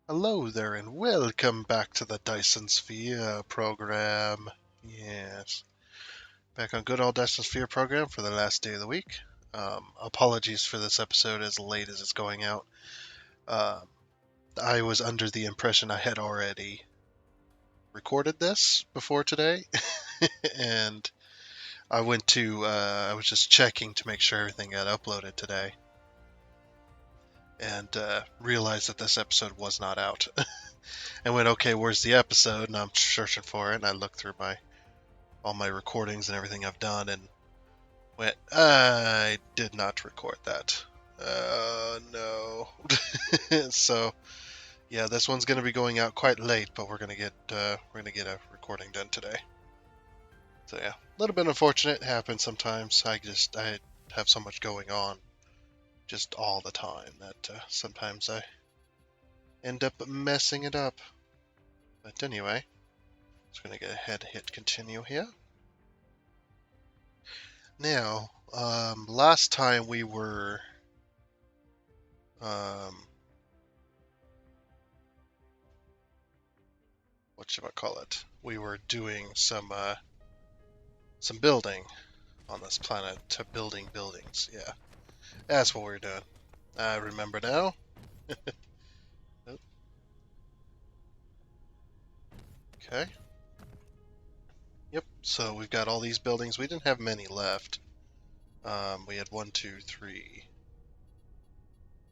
Hello there and welcome back to the Dyson Sphere Program. Yes, back on good old Dyson Sphere Program for the last day of the week. Apologies for this episode as late as it's going out. Um, I was under the impression I had already recorded this before today, and I was just checking to make sure everything got uploaded today, and realized that this episode was not out. And went, okay, where's the episode? And I'm searching for it, and I looked through all my recordings and everything I've done, and went, I did not record that. No. So yeah, this one's gonna be going out quite late, but we're gonna get a recording done today. So yeah, a little bit unfortunate. It happens sometimes. I have so much going on, just all the time that sometimes I end up messing it up. But anyway, just gonna go ahead and hit continue here. Now, last time we were, what should I call it? We were doing some building on this planet, to building buildings. Yeah, that's what we were doing. I remember now. Okay. Yep. So we've got all these buildings. We didn't have many left. We had 1, 2, 3,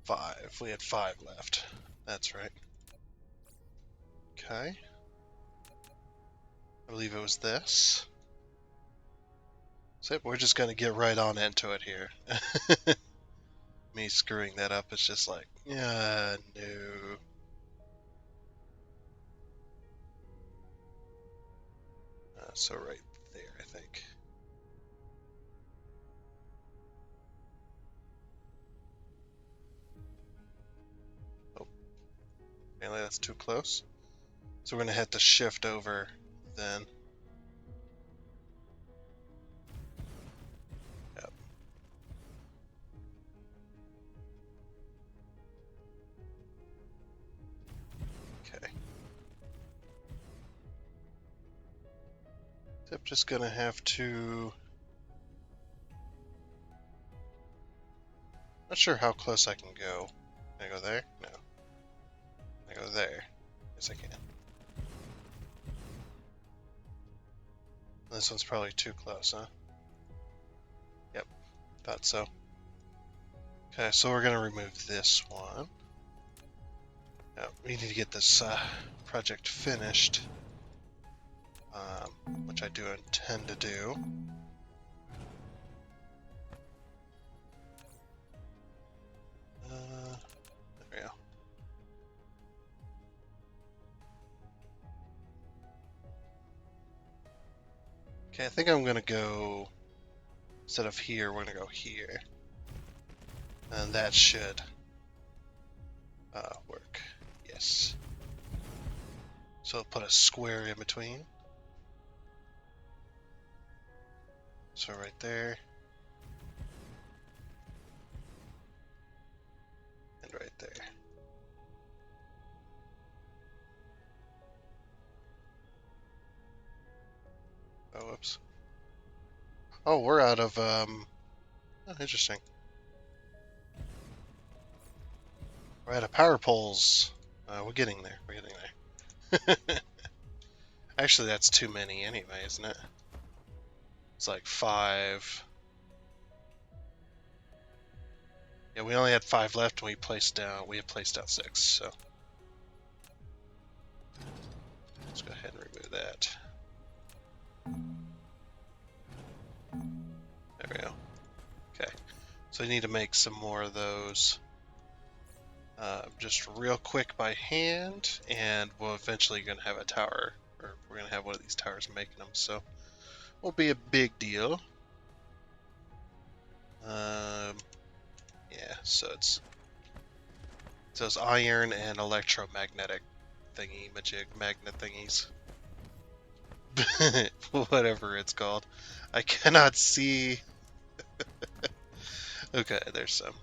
5. We had 5 left. That's right. Okay. I believe it was this. So we're just gonna get right on into it here. Me screwing that up is just like, yeah, no. So right there, I think. Oh, apparently that's too close. So we're gonna have to shift over then. Yep. Okay. So I'm just gonna have to. Not sure how close I can go. Can I go there? No. Can I go there? Yes, I can. This one's probably too close, huh? Yep. Thought so. Okay, so we're gonna remove this one. Now, we need to get this project finished, which I do intend to do. There we go. Okay, I think I'm gonna go, instead of here, we're gonna go here. And that should work. Yes. So I'll put a square in between. So right there. And right there. Oh, whoops. Oh, we're out of, oh, interesting. We're out of power poles. We're getting there. We're getting there. Actually, that's too many anyway, isn't it? It's like 5. Yeah, we only had 5 left, and we had placed down 6, so. Let's go ahead and remove that. There we go. Okay. So I need to make some more of those. Just real quick by hand, and we'll eventually gonna have a tower, or we're gonna have one of these towers making them, so won't be a big deal. Yeah, so it's those iron and electromagnetic magnet thingies, whatever it's called. I cannot see. Okay, there's some.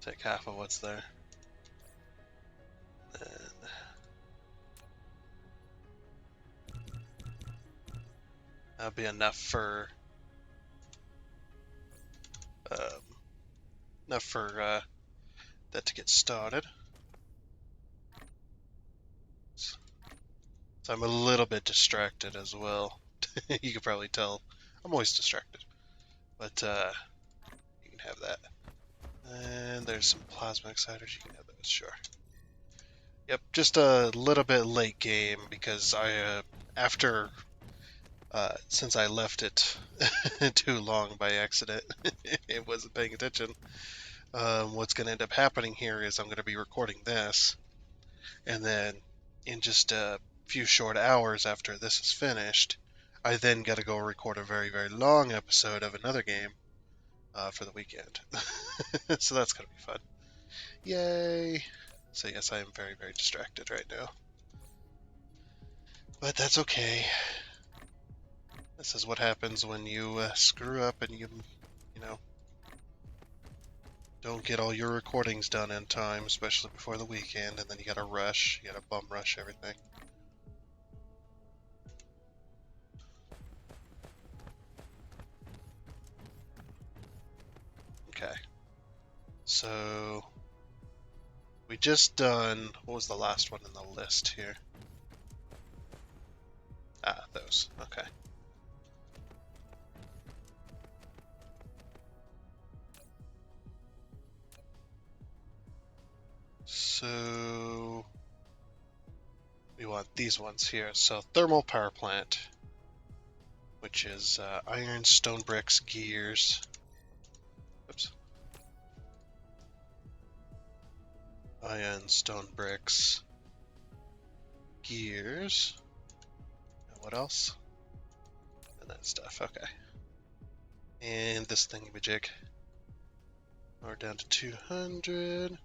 take half of what's there. And that'll be enough for that to get started. So I'm a little bit distracted as well. You can probably tell I'm always distracted, but you can have that. And there's some plasma exciters. You can have those, sure. Yep, just a little bit late game because I since I left it too long by accident, it wasn't paying attention. What's going to end up happening here is I'm going to be recording this, and then in just a few short hours after this is finished, I then got to go record a very, very long episode of another game for the weekend. So that's going to be fun. Yay! So yes, I am very, very distracted right now. But that's okay. This is what happens when you screw up and you know, don't get all your recordings done in time, especially before the weekend, and then you gotta rush, you gotta bum rush everything. Okay. So we just done, what was the last one in the list here? Ah, those. Okay. So we want these ones here. So thermal power plant, which is iron, stone bricks, gears. Oops. Iron, stone bricks, gears. And what else? And that stuff. Okay. And this thingamajig. We're down to 200.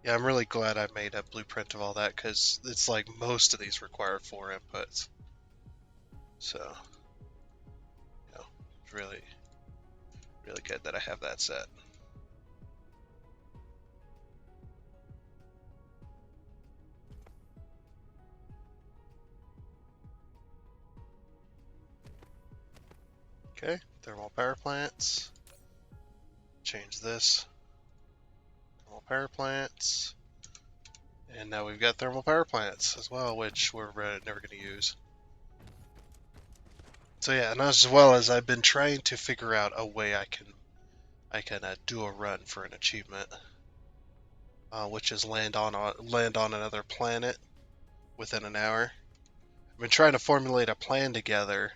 Yeah, I'm really glad I made a blueprint of all that because it's like most of these require 4 inputs. So, you know, it's really, really good that I have that set. Okay, thermal power plants. Change this. Thermal power plants. And now we've got thermal power plants as well, which we're never going to use. So yeah, and as well as I've been trying to figure out a way I can do a run for an achievement, which is land on another planet within an hour. I've been trying to formulate a plan together.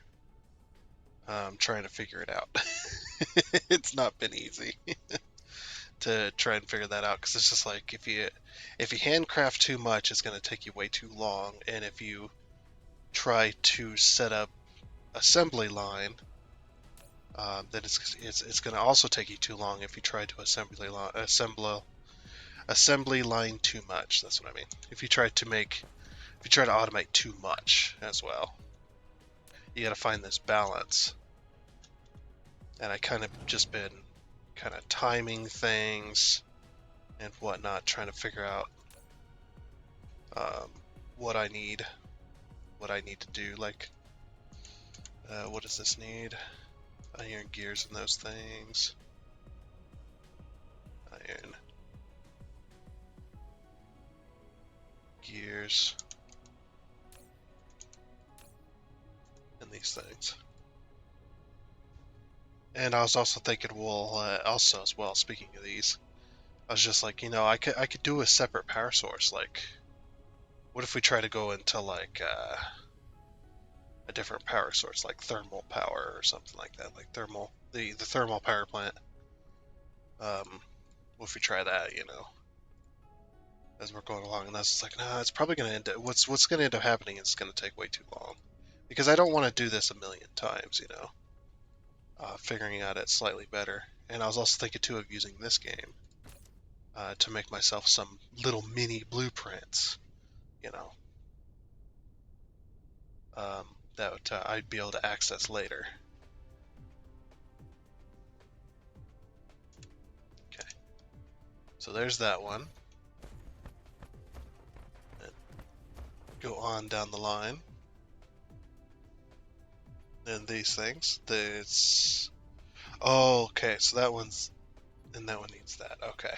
Trying to figure it out. It's not been easy to try and figure that out because it's just like if you handcraft too much, it's going to take you way too long, and if you try to set up assembly line, then it's going to also take you too long if you try to assembly line too much. That's what I mean. If you try to automate too much as well, you got to find this balance. And I kind of just been kind of timing things and whatnot, trying to figure out what I need to do. Like, what does this need? Iron, gears, and those things. Iron, gears, and these things. And I was also thinking, well, also as well, speaking of these, I was just like, I could do a separate power source. Like, what if we try to go into like a different power source, like thermal power or something like that, like the thermal power plant. What if we try that, as we're going along? And I was like, nah, it's probably going to end up, what's going to end up happening is it's going to take way too long. Because I don't want to do this a million times, figuring out it slightly better. And I was also thinking, too, of using this game to make myself some little mini blueprints, that I'd be able to access later. Okay. So there's that one. And go on down the line. And these things. This. Oh, okay. So that one's. And that one needs that. Okay.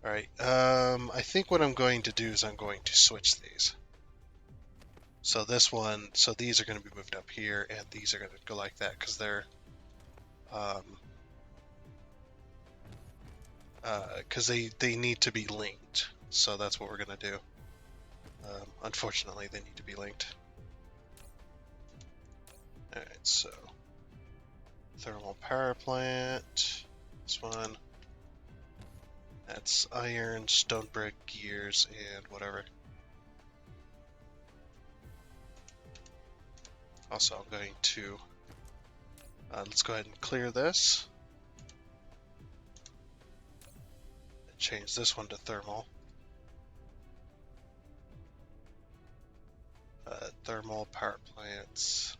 Alright. I think what I'm going to do is I'm going to switch these. So this one. So these are going to be moved up here, and these are going to go like that because they're. Because they need to be linked. So that's what we're going to do. Unfortunately, they need to be linked. Alright, so thermal power plant. This one. That's iron, stone brick, gears, and whatever. Also, I'm going to let's go ahead and clear this. And change this one to thermal. Thermal power plants.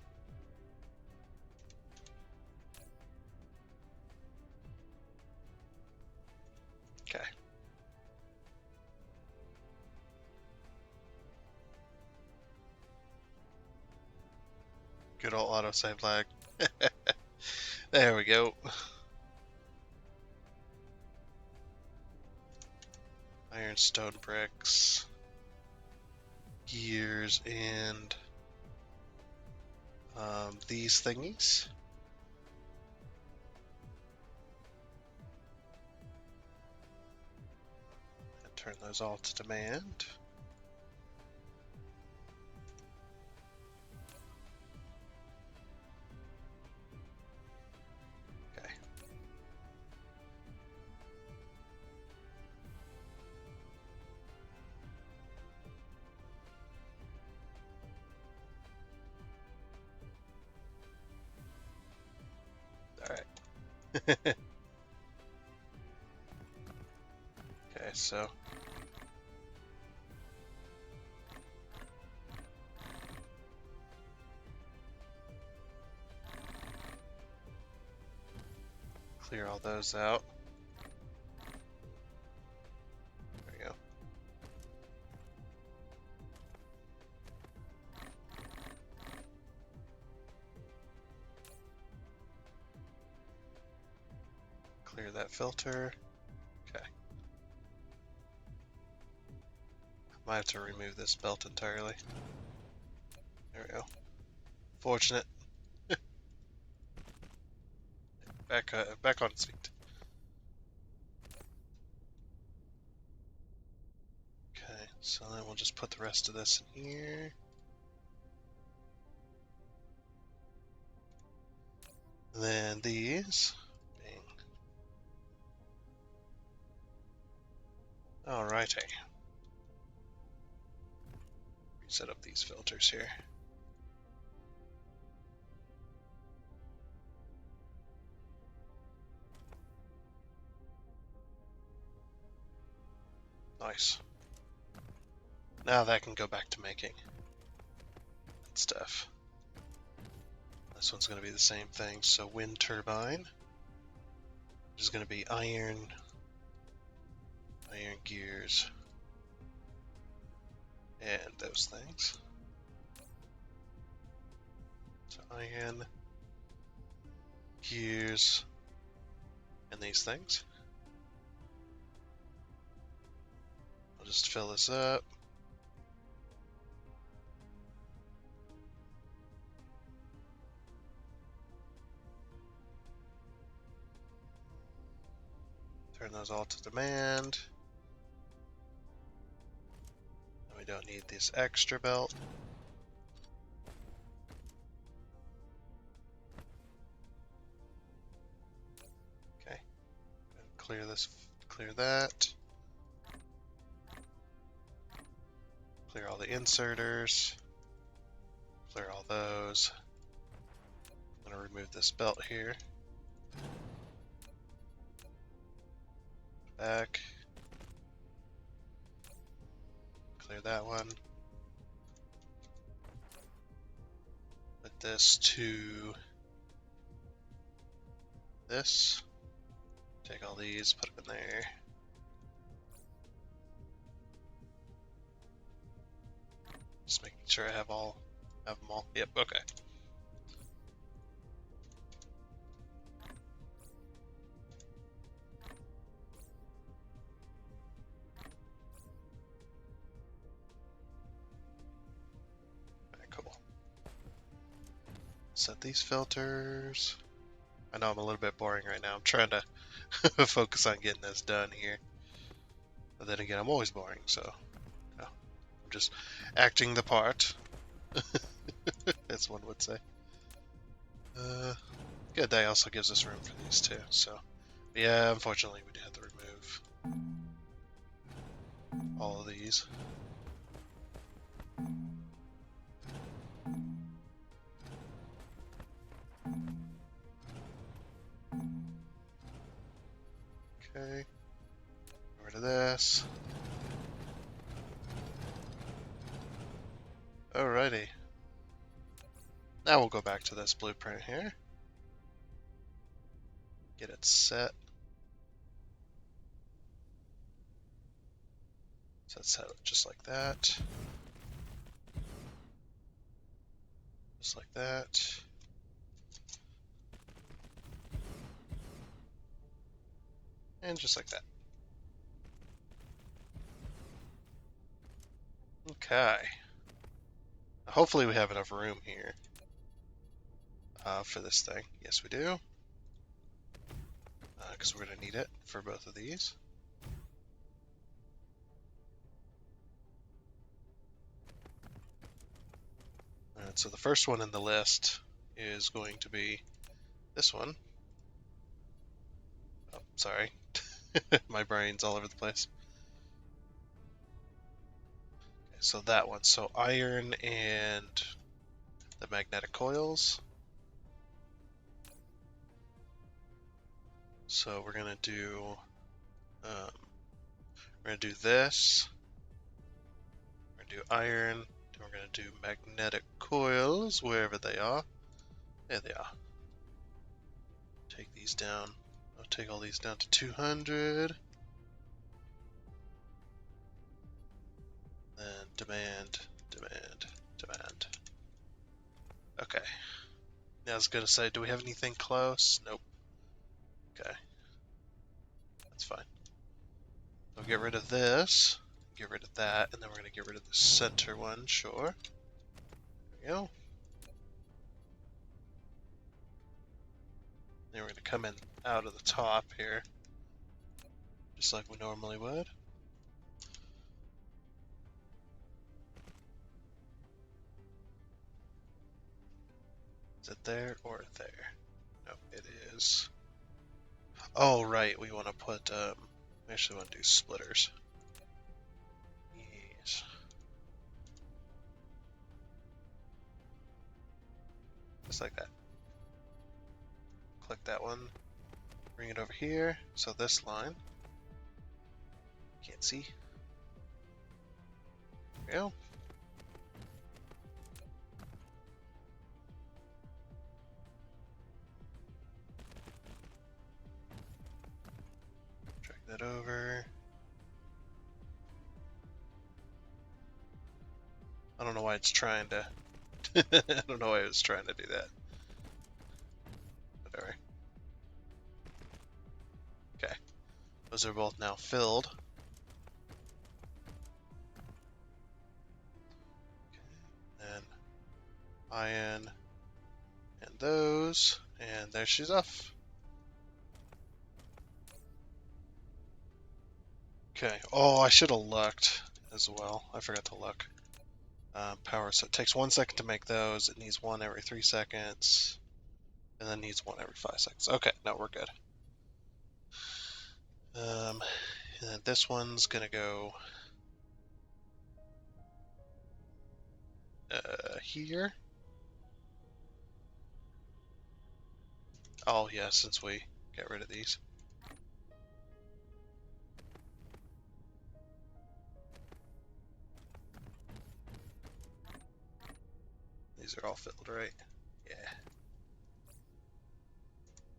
Okay. Good old autosave lag. There we go. Iron, stone bricks, gears, and these thingies. And turn those all to demand. Okay. Alright. Okay, so clear all those out. There we go. Clear that filter. Okay. I might have to remove this belt entirely. There we go. Fortunate. Back on its feet. Okay, so then we'll just put the rest of this in here. And then these. Bing. Alrighty. Reset up these filters here. Nice. Now that can go back to making that stuff. This one's going to be the same thing. So wind turbine, which is going to be iron gears, and those things. So iron gears and these things. I'll just fill this up. Turn those all to demand. We don't need this extra belt. Okay. Clear this, clear that. Clear all the inserters. Clear all those. I'm going to remove this belt here. Back. Clear that one. Put this to this. Take all these, put them in there. Just making sure I have them all. Yep, okay. Alright, cool. Set these filters. I know I'm a little bit boring right now. I'm trying to focus on getting this done here. But then again, I'm always boring, so I'm just acting the part, as one would say. Good, that also gives us room for these too, so yeah, unfortunately we do have to remove all of these. Okay, get rid of this. Alrighty. Now we'll go back to this blueprint here. Get it set. So let's set it just like that. Just like that. And just like that. Okay. Hopefully we have enough room here for this thing. Yes, we do. Because we're going to need it for both of these. Alright, so the first one in the list is going to be this one. Oh, sorry. My brain's all over the place. Okay, so that one. So iron and the magnetic coils. So we're gonna do this. We're gonna do iron. Then we're gonna do magnetic coils wherever they are. There they are. Take these down. I'll take all these down to 200. Then demand. Okay. Now I was gonna say, do we have anything close? Nope. Okay. That's fine. We'll get rid of this, get rid of that, and then we're gonna get rid of the center one, sure. There we go. Then we're gonna come in out of the top here, just like we normally would. Is it there or there? No, it is. Oh, right, we want to put, we actually want to do splitters. Yes. Just like that. Click that one, bring it over here, so this line, can't see. There we go. Drag that over. I don't know why it's trying to. I don't know why it was trying to do that. Whatever. Okay. Those are both now filled. Okay. And iron and those. And there she's off. Okay. Oh, I should have looked as well. I forgot to look. Power. So it takes 1 second to make those. It needs one every 3 seconds. And then needs one every 5 seconds. Okay, no, we're good. And then this one's gonna go here. Oh yeah, since we get rid of these. These are all filled, right? Yeah.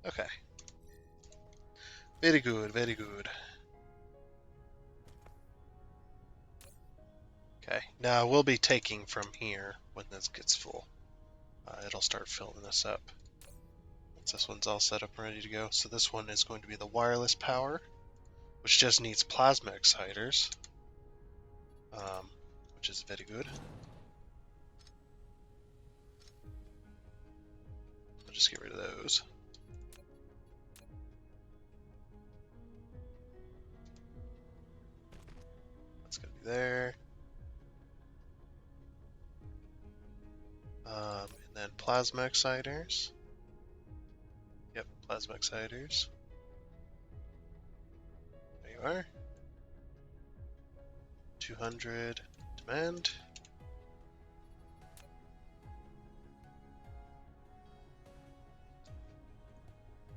Okay. Very good, very good. Okay, now we'll be taking from here when this gets full. It'll start filling this up. Once this one's all set up and ready to go. So this one is going to be the wireless power, which just needs plasma exciters, which is very good. I'll just get rid of those. That's going to be there. And then plasma exciters. Yep, plasma exciters. There you are. 200 demand.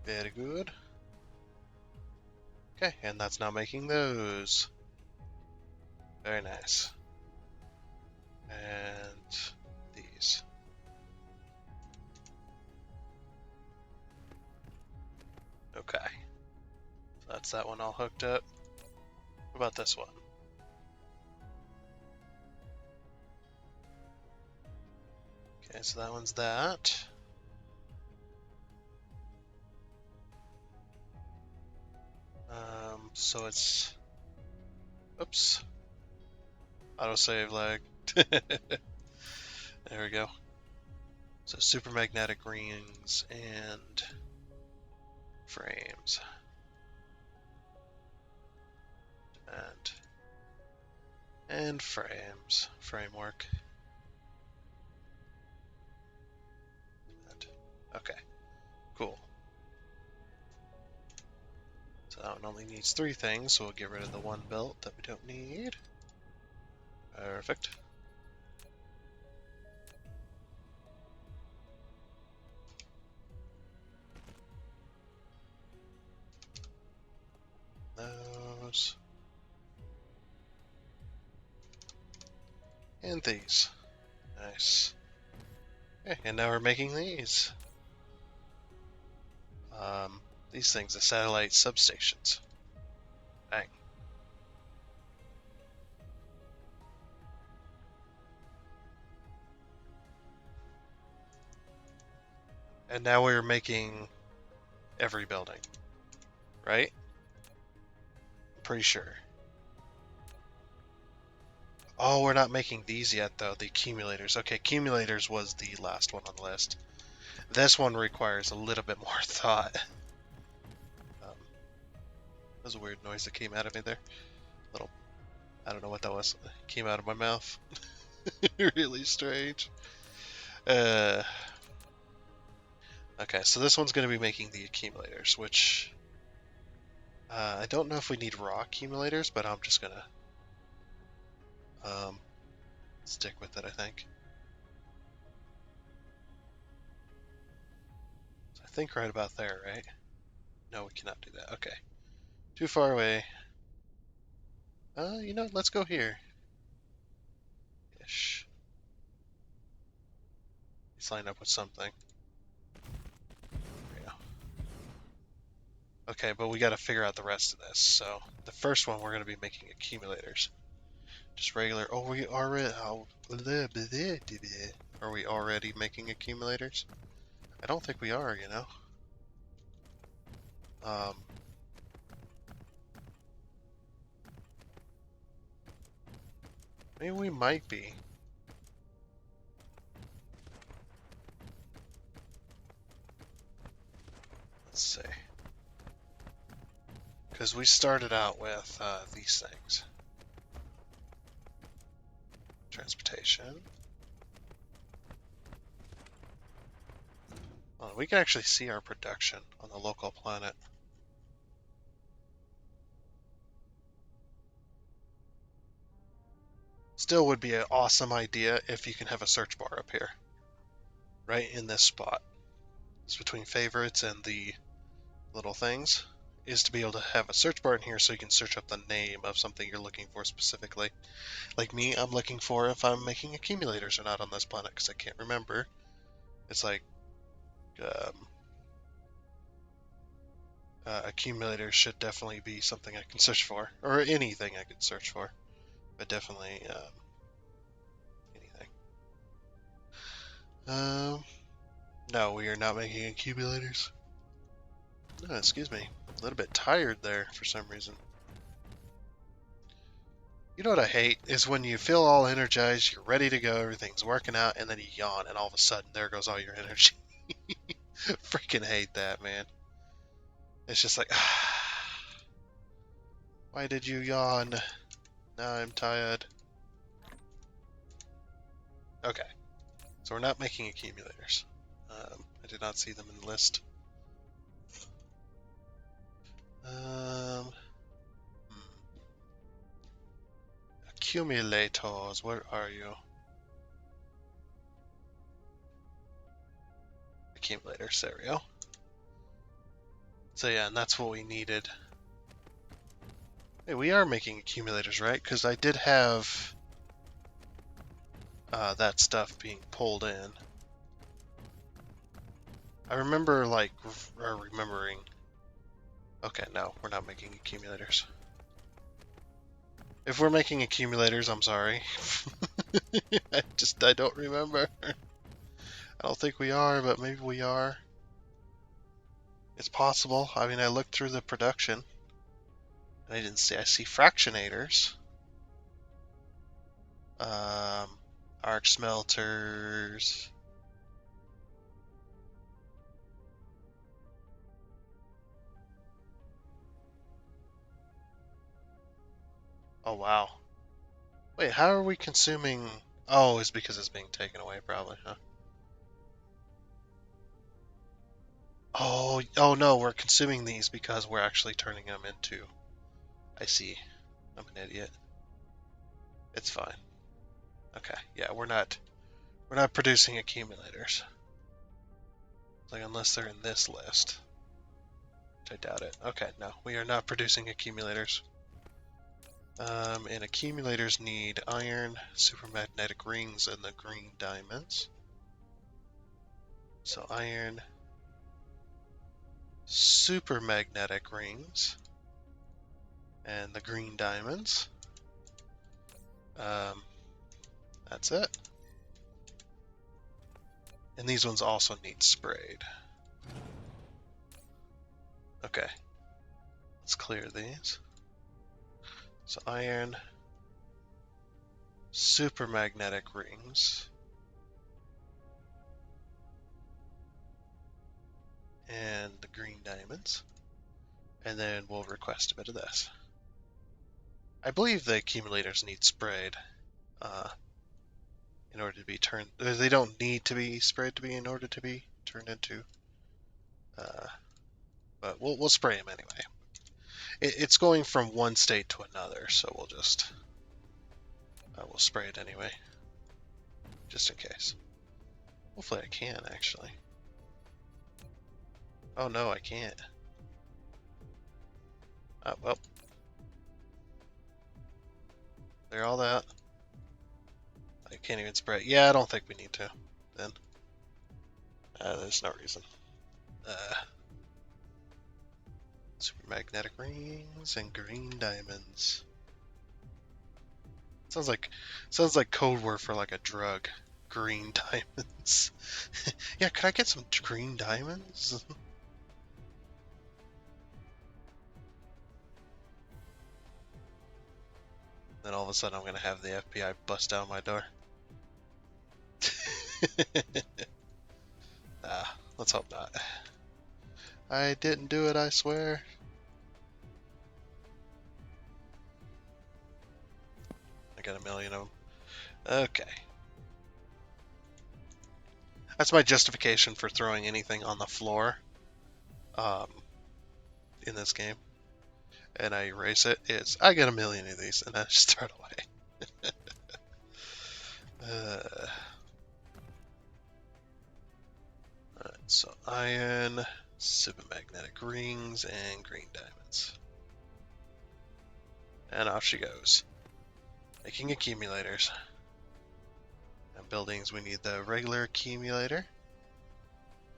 Very good. Okay, and that's now making those. Very nice. And these. Okay. So that's that one all hooked up. What about this one? Okay, so that one's that. So it's... Oops. Autosave lag. There we go. So supermagnetic rings and frames. And frames. Framework. And, okay. Cool. So that one only needs 3 things, so we'll get rid of the one belt that we don't need. Perfect. Those. And these. Nice. Okay, and now we're making these. These things, the satellite substations. Bang. And now we're making every building, right? Pretty sure. Oh, we're not making these yet, though. The accumulators. Okay, accumulators was the last one on the list. This one requires a little bit more thought. That was a weird noise that came out of me there. Little, I don't know what that was. It came out of my mouth. Really strange. Okay, so this one's going to be making the accumulators, which I don't know if we need raw accumulators, but I'm just going to stick with it, I think. So I think right about there, right? No, we cannot do that. Okay. Too far away. You know, let's go here. Ish. Let's line up with something. There we go. Okay, but we got to figure out the rest of this. So the first one, we're going to be making accumulators. Just regular. Oh, we already. Oh, are we already making accumulators? I don't think we are. You know. Maybe we might be. Let's see. Because we started out with these things. Transportation. Oh, we can actually see our production on the local planet. Still would be an awesome idea if you can have a search bar up here. Right in this spot. It's between favorites and the little things. Is to be able to have a search bar in here so you can search up the name of something you're looking for specifically. Like me, I'm looking for if I'm making accumulators or not on this planet because I can't remember. It's like accumulators should definitely be something I can search for, or anything I could search for, but definitely anything. No, we are not making accumulators. Oh, excuse me, a little bit tired there for some reason. You know what I hate is when you feel all energized, you're ready to go, everything's working out, and then you yawn, and all of a sudden there goes all your energy. Freaking hate that, man. It's just like, why did you yawn? Now I'm tired. Okay, so we're not making accumulators. I did not see them in the list. Accumulators, where are you? Accumulators, there we go. So yeah, and that's what we needed. Hey, we are making accumulators, right? Because I did have that stuff being pulled in. I remember, like, remembering. Okay, no, we're not making accumulators. If we're making accumulators, I'm sorry. I don't remember. I don't think we are, but maybe we are. It's possible. I mean, I looked through the production, and I didn't see. I see fractionators. Arc smelters. Oh, wow. Wait, how are we consuming... Oh, it's because it's being taken away, probably, huh? Oh no, we're consuming these because we're actually turning them into... I see. I'm an idiot. It's fine. Okay, yeah, we're not producing accumulators. Like, unless they're in this list. Which I doubt it. Okay, no, we are not producing accumulators. And accumulators need iron, supermagnetic rings, and the green diamonds. So iron, supermagnetic rings, and the green diamonds. That's it. And these ones also need sprayed. Okay. Let's clear these. So iron, supermagnetic rings, and the green diamonds. And then we'll request a bit of this. I believe the accumulators need sprayed in order to be turned. They don't need to be sprayed to be in order to be turned into. But we'll spray them anyway. It's going from one state to another, so we'll spray it anyway, just in case. Hopefully I can actually. Oh no, I can't. Well, they're all that. I can't even spray. Yeah, I don't think we need to. Then there's no reason. Supermagnetic rings and green diamonds. Sounds like code word for like a drug. Green diamonds. Yeah, could I get some green diamonds? Then all of a sudden I'm gonna have the FBI bust down my door. Let's hope not. I didn't do it, I swear. I got a million of them. Okay. That's my justification for throwing anything on the floor in this game. And I erase it, is I got a million of these, and I just throw it away. Alright, so iron, supermagnetic rings, and green diamonds. And off she goes. Making accumulators. And buildings, we need the regular accumulator.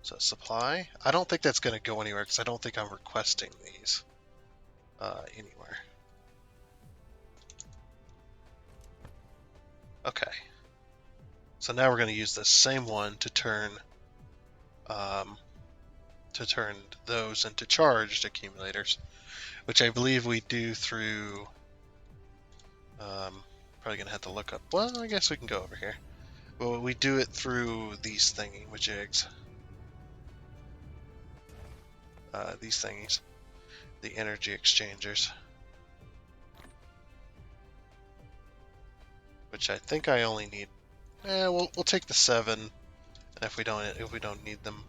So supply. I don't think that's going to go anywhere because I don't think I'm requesting these anywhere. Okay. So now we're going to use the same one to turn those into charged accumulators, which I believe we do through. Probably going to have to look up. Well, I guess we can go over here. Well, we do it through these thingy-majigs. These thingies. The energy exchangers. Which I think I only need. We'll take the 7, and if we don't need them.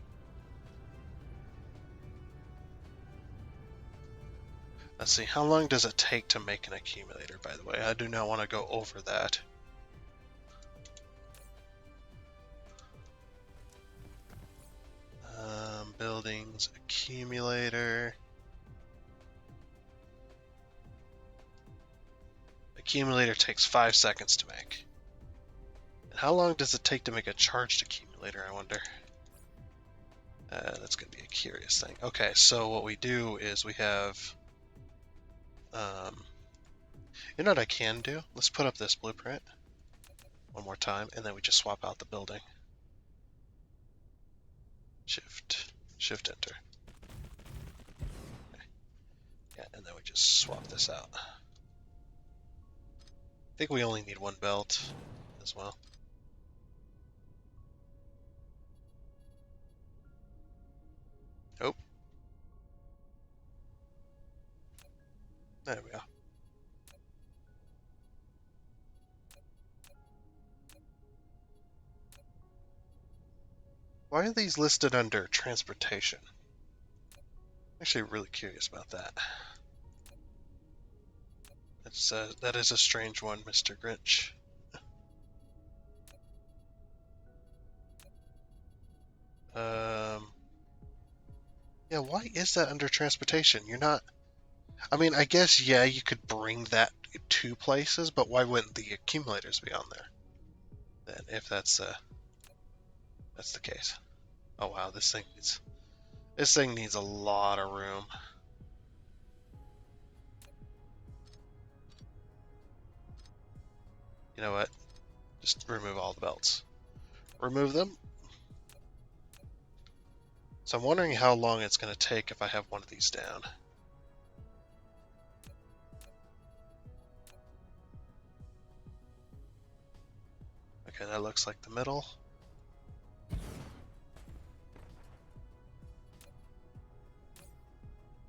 Let's see, how long does it take to make an accumulator, by the way? I do not want to go over that. Buildings, accumulator. Accumulator takes 5 seconds to make. And how long does it take to make a charged accumulator, I wonder? That's going to be a curious thing. Okay, so what we do is we have... you know what I can do? Let's put up this blueprint one more time, and then we just swap out the building. Shift enter. Okay. Yeah, and then we just swap this out. I think we only need 1 belt as well. Oh. There we go. Why are these listed under transportation? I'm actually really curious about that. That is a strange one, Mr. Grinch. Yeah, why is that under transportation? You're not... I mean, I guess, yeah, you could bring that to places, but why wouldn't the accumulators be on there? Then, if that's the case. Oh wow, this thing needs a lot of room. You know what? Just remove all the belts. Remove them. So I'm wondering how long it's going to take if I have one of these down. Okay, that looks like the middle.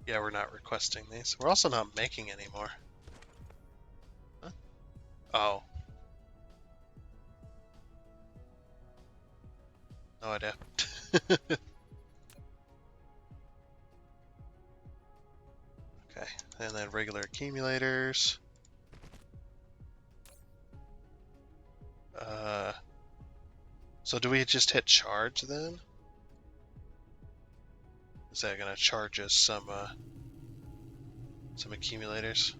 Yeah, we're not requesting these. We're also not making any more. Huh? Oh. No idea. Okay, and then regular accumulators. So do we just hit charge then? Is that gonna charge us some accumulators?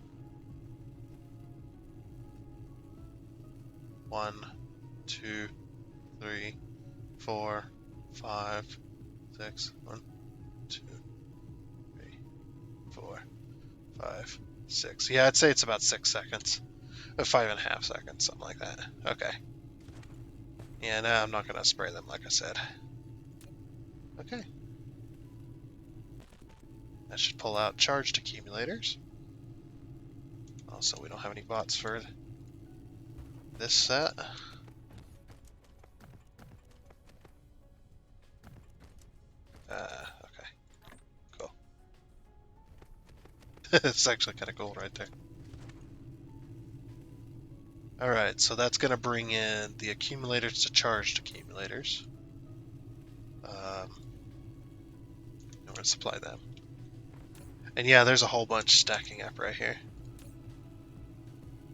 1, 2, 3, 4, 5, 6. 1, 2, 3, 4, 5, 6. Yeah, I'd say it's about 6 seconds. 5.5 seconds, something like that. Okay. Yeah, no, I'm not gonna spray them like I said. Okay. That should pull out charged accumulators. Also, we don't have any bots for this set. Okay. Cool. It's actually kind of cool right there. Alright, so that's going to bring in the accumulators to charged accumulators. I'm going to supply them. And yeah, there's a whole bunch stacking up right here.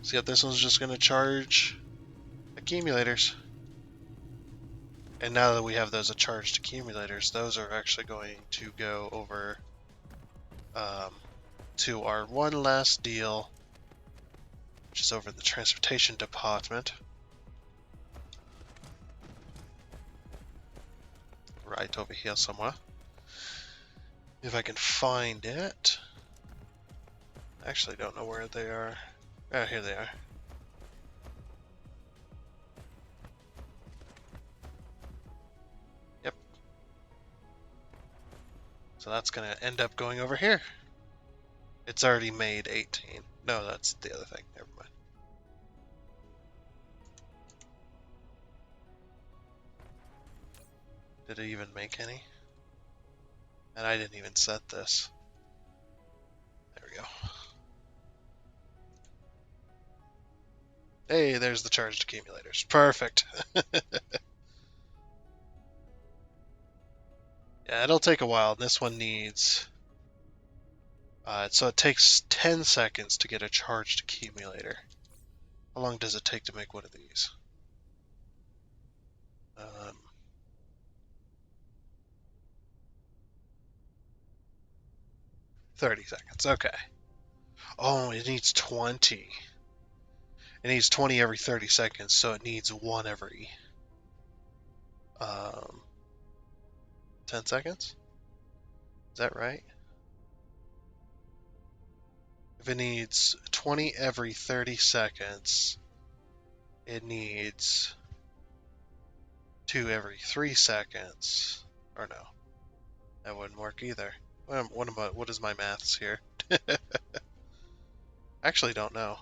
See if this one's just going to charge accumulators. And now that we have those charged accumulators, those are actually going to go over to our one last deal, which is over the transportation department. right over here somewhere. If I can find it. I actually don't know where they are. Oh, here they are. Yep. So that's going to end up going over here. It's already made 18. No, that's the other thing. Never mind. Did it even make any? And I didn't even set this. There we go. Hey, there's the charged accumulators. Perfect. Yeah, it'll take a while. This one needs... so it takes 10 seconds to get a charged accumulator. How long does it take to make one of these? 30 seconds. Okay. Oh, it needs 20. It needs 20 every 30 seconds, so it needs one every 10 seconds? Is that right? If it needs 20 every 30 seconds, it needs 2 every 3 seconds. Or no, that wouldn't work either. What is my maths here? Actually don't know.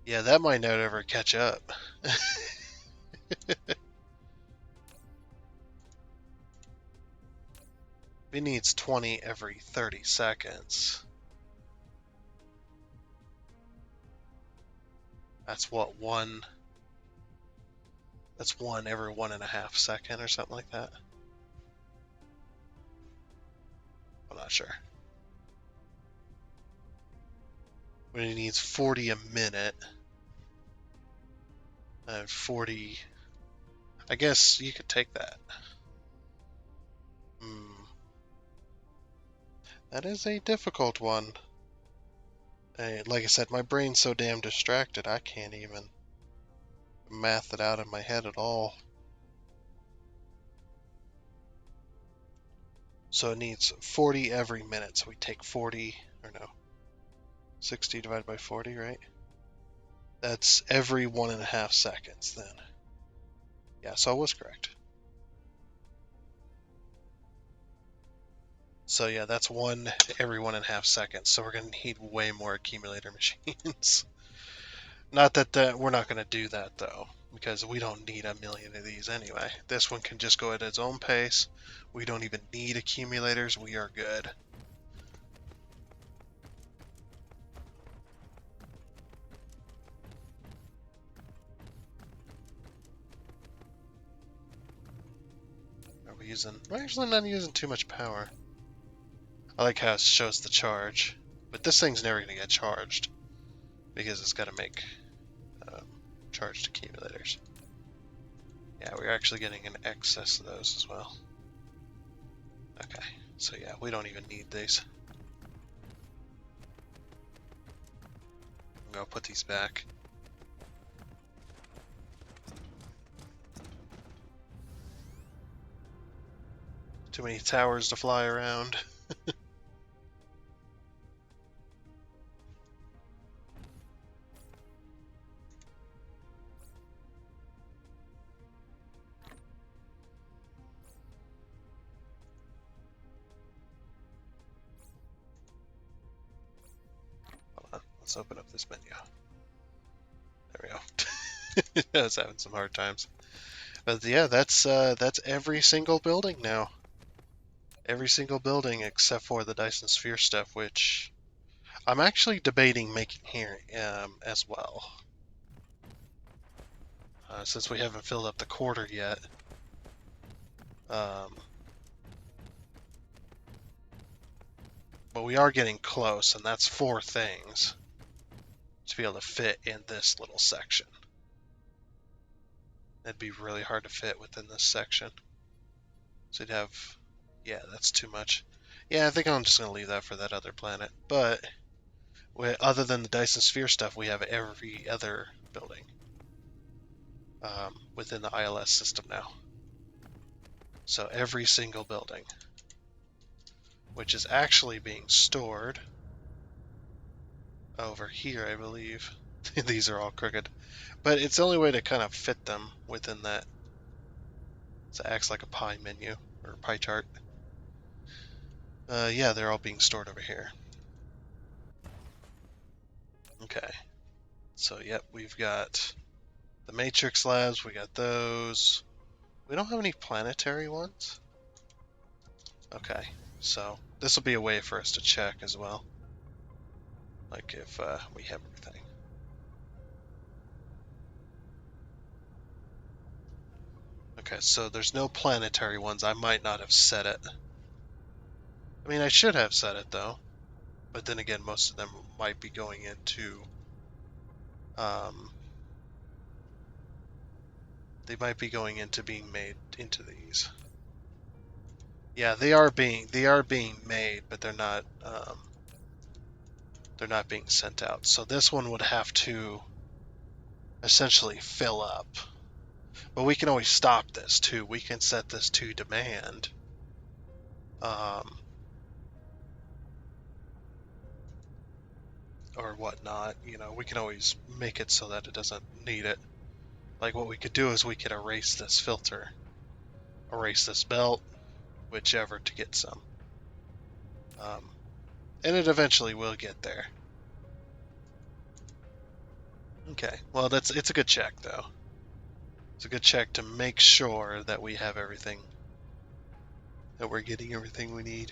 Yeah, that might not ever catch up. It needs 20 every 30 seconds. That's what, one... That's one every 1.5 seconds or something like that. I'm not sure. But it needs 40 a minute. And 40... I guess you could take that. That is a difficult one. Like I said, my brain's so damn distracted, I can't even math it out in my head at all. So it needs 40 every minute, so we take 40, or no, 60 divided by 40, right? That's every 1.5 seconds then. Yeah, so I was correct. So yeah, that's one every 1.5 seconds, so we're going to need way more accumulator machines. Not that we're not going to do that though, because we don't need a million of these anyway. This one can just go at its own pace. We don't even need accumulators. We are good. Are we using... We're actually not using too much power. I like how it shows the charge, but this thing's never going to get charged because it's got to make charged accumulators. Yeah, we're actually getting an excess of those as well. Okay, so yeah, we don't even need these. I'm going to put these back. Too many towers to fly around. Hold on, let's open up this menu. There we go. I was having some hard times. But yeah, that's every single building now. Every single building except for the Dyson Sphere stuff, which I'm actually debating making here as well. Since we haven't filled up the quarter yet. But we are getting close, and that's 4 things to be able to fit in this little section. It'd be really hard to fit within this section. So you'd have... Yeah, that's too much. Yeah, I think I'm just going to leave that for that other planet. But other than the Dyson Sphere stuff, we have every other building within the ILS system now. So every single building, which is actually being stored over here, I believe. These are all crooked. But it's the only way to kind of fit them within that. So it acts like a pie menu, or pie chart. Yeah, they're all being stored over here. Okay. So, yep, we've got the matrix labs, we got those. We don't have any planetary ones? Okay, so this will be a way for us to check as well. Like if we have everything. Okay, so there's no planetary ones. I might not have set it. I mean, I should have set it though. But then again, most of them might be going into they might be going into being made into these. Yeah, they are being made, but they're not being sent out. So this one would have to essentially fill up. But we can always stop this too. We can set this to demand. Or whatnot, you know, we can always make it so that it doesn't need it. Like what we could do is we could erase this filter, erase this belt, whichever to get some. And it eventually will get there. Okay, well it's a good check though. It's a good check to make sure that we have everything, that we're getting everything we need.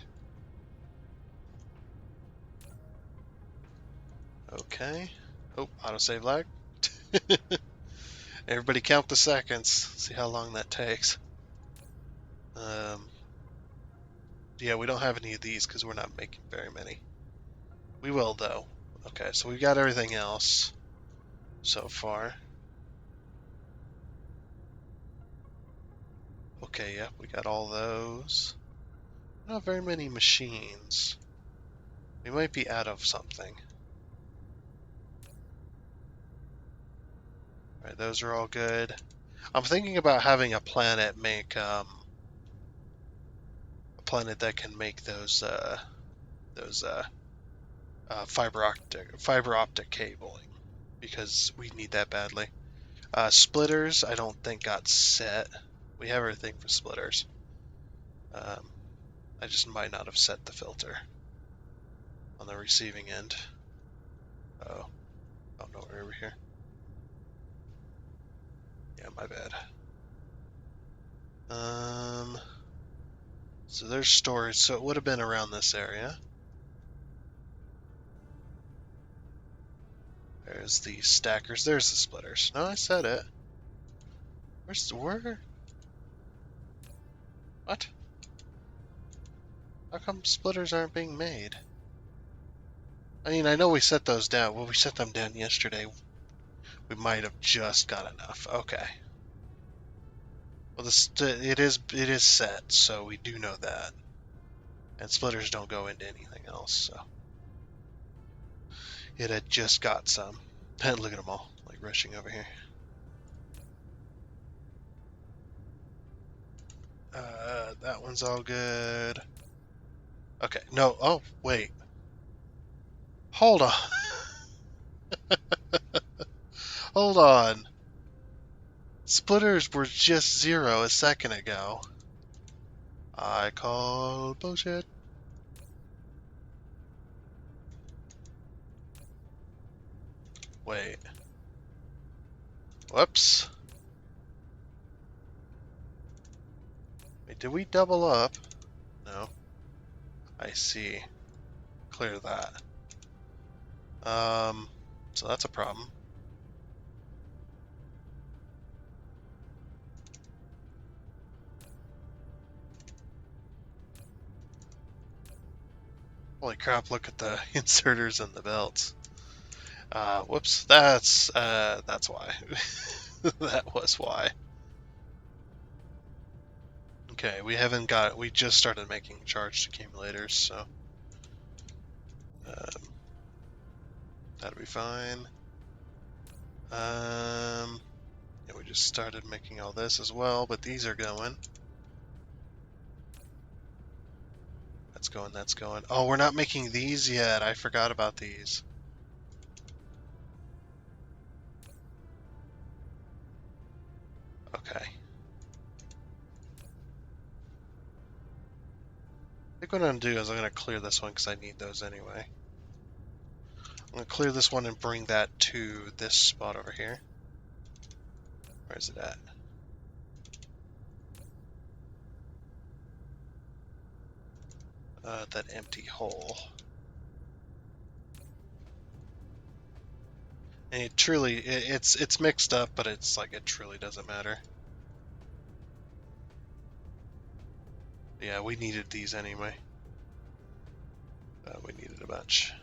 Okay. Oh, autosave lag. Everybody count the seconds. See how long that takes. Yeah, we don't have any of these because we're not making very many. We will though. Okay, so we've got everything else so far. Okay, yeah, we got all those. Not very many machines. We might be out of something. Alright, those are all good. I'm thinking about having a planet make a planet that can make those fiber optic cabling, because we need that badly. Splitters, I don't think got set. We have everything for splitters. I just might not have set the filter on the receiving end. Oh no, we're over here. Yeah, my bad. So there's storage, so it would have been around this area. There's the stackers, there's the splitters. No, I said it. Where? What? How come splitters aren't being made? I mean, I know we set those down. Well, we set them down yesterday. We might have just got enough. Okay. Well, it is set, so we do know that. And splitters don't go into anything else, so it had just got some. And look at them all, like rushing over here. That one's all good. Okay, no, oh, wait. Hold on. Hold on. Splitters were just 0 a second ago. I call bullshit. Wait. Whoops. Wait, did we double up? No. I see. Clear that. So that's a problem. Holy crap, look at the inserters and the belts. Whoops, that's why. That was why. Okay, we just started making charged accumulators, so that'll be fine. Yeah, we just started making all this as well, but these are going. That's going. Oh, we're not making these yet. I forgot about these. Okay. I think what I'm going to do is I'm going to clear this one because I need those anyway. I'm going to clear this one and bring that to this spot over here. Where is it at? That empty hole. And it truly, it's mixed up, but it's like it truly doesn't matter. Yeah, we needed these anyway. We needed a bunch.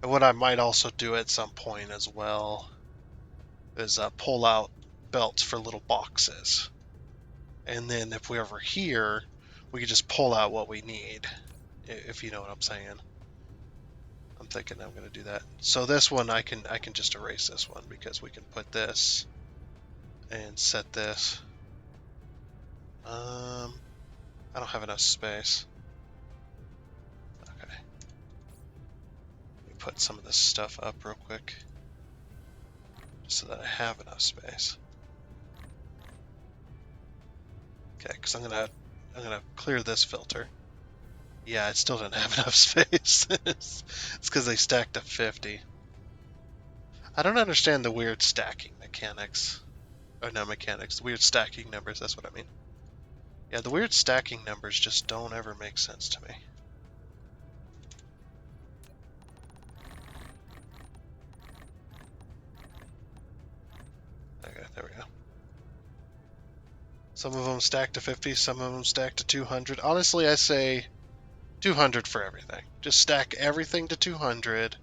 And what I might also do at some point as well is pull out belts for little boxes. And then if we're ever here, we can just pull out what we need, if you know what I'm saying. I'm thinking I'm going to do that. So this one, I can just erase this one because we can put this and set this. I don't have enough space. Okay. Let me put some of this stuff up real quick so that I have enough space. Okay, because I'm gonna clear this filter. Yeah, it still didn't have enough space. It's because they stacked to 50. I don't understand the weird stacking mechanics. Oh, no, mechanics. The weird stacking numbers, that's what I mean. Yeah, the weird stacking numbers just don't ever make sense to me. Okay, there we go. Some of them stack to 50, some of them stack to 200. Honestly, I say 200 for everything. Just stack everything to 200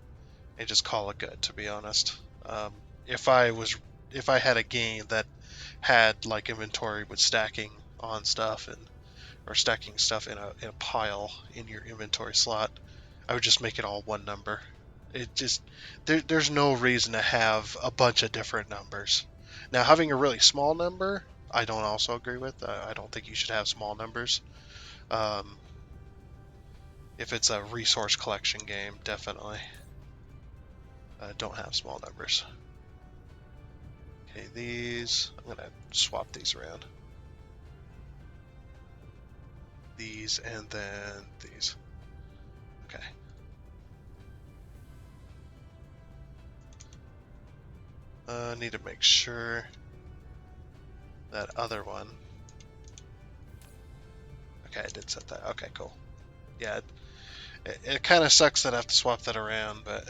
and just call it good, to be honest. If I had a game that had like inventory with stacking on stuff or stacking stuff in a pile in your inventory slot, I would just make it all one number. It just there's no reason to have a bunch of different numbers. Now, having a really small number, I don't also agree with. I don't think you should have small numbers. If it's a resource collection game, definitely don't have small numbers. Okay, these, I'm gonna swap these around. These and then these. Okay. I need to make sure that other one. Okay, I did set that. Okay, cool. Yeah, it kind of sucks that I have to swap that around, but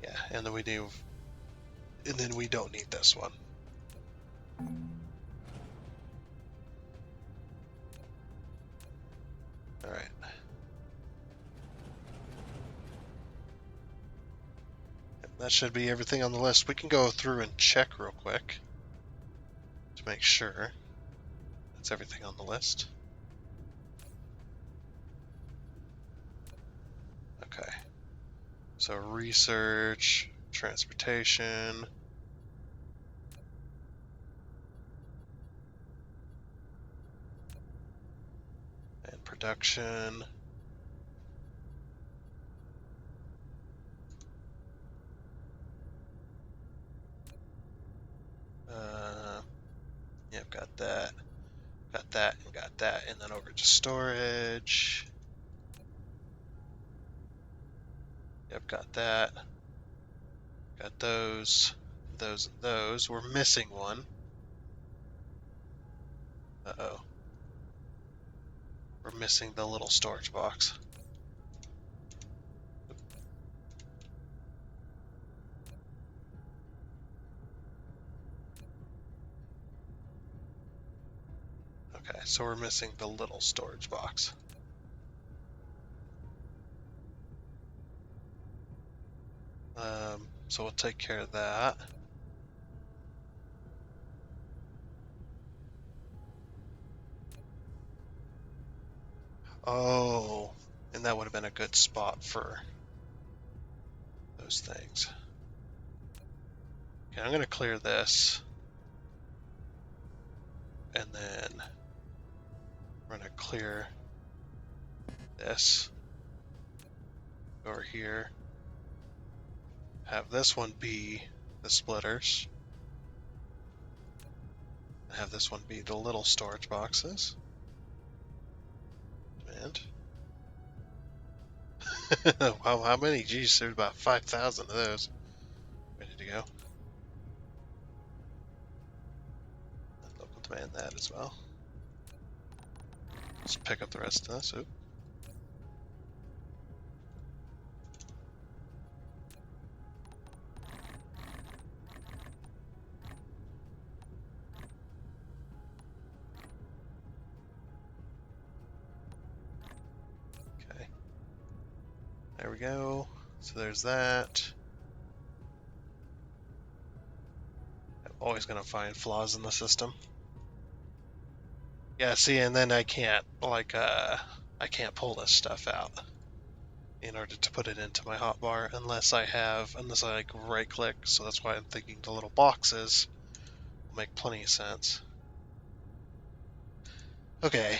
yeah, and then we don't need this one. All right. That should be everything on the list. We can go through and check real quick to make sure that's everything on the list. Okay. So research, transportation, and production. Yep, got that, and got that, and then over to storage. Yep, got that. Got those. We're missing one. Uh-oh. We're missing the little storage box. Okay, so we're missing the little storage box. So we'll take care of that. Oh, and that would have been a good spot for those things. Okay, I'm going to clear this. and then we're going to clear this over here. Have this one be the splitters. And have this one be the little storage boxes. And wow, how many? Geez, there's about 5,000 of those. Ready to go. And local demand that as well. Let's pick up the rest of this. Oop. Okay. There we go. So there's that. I'm always going to find flaws in the system. Yeah, see, and then I can't, like, I can't pull this stuff out in order to put it into my hotbar unless I like right click, so that's why I'm thinking the little boxes will make plenty of sense. Okay,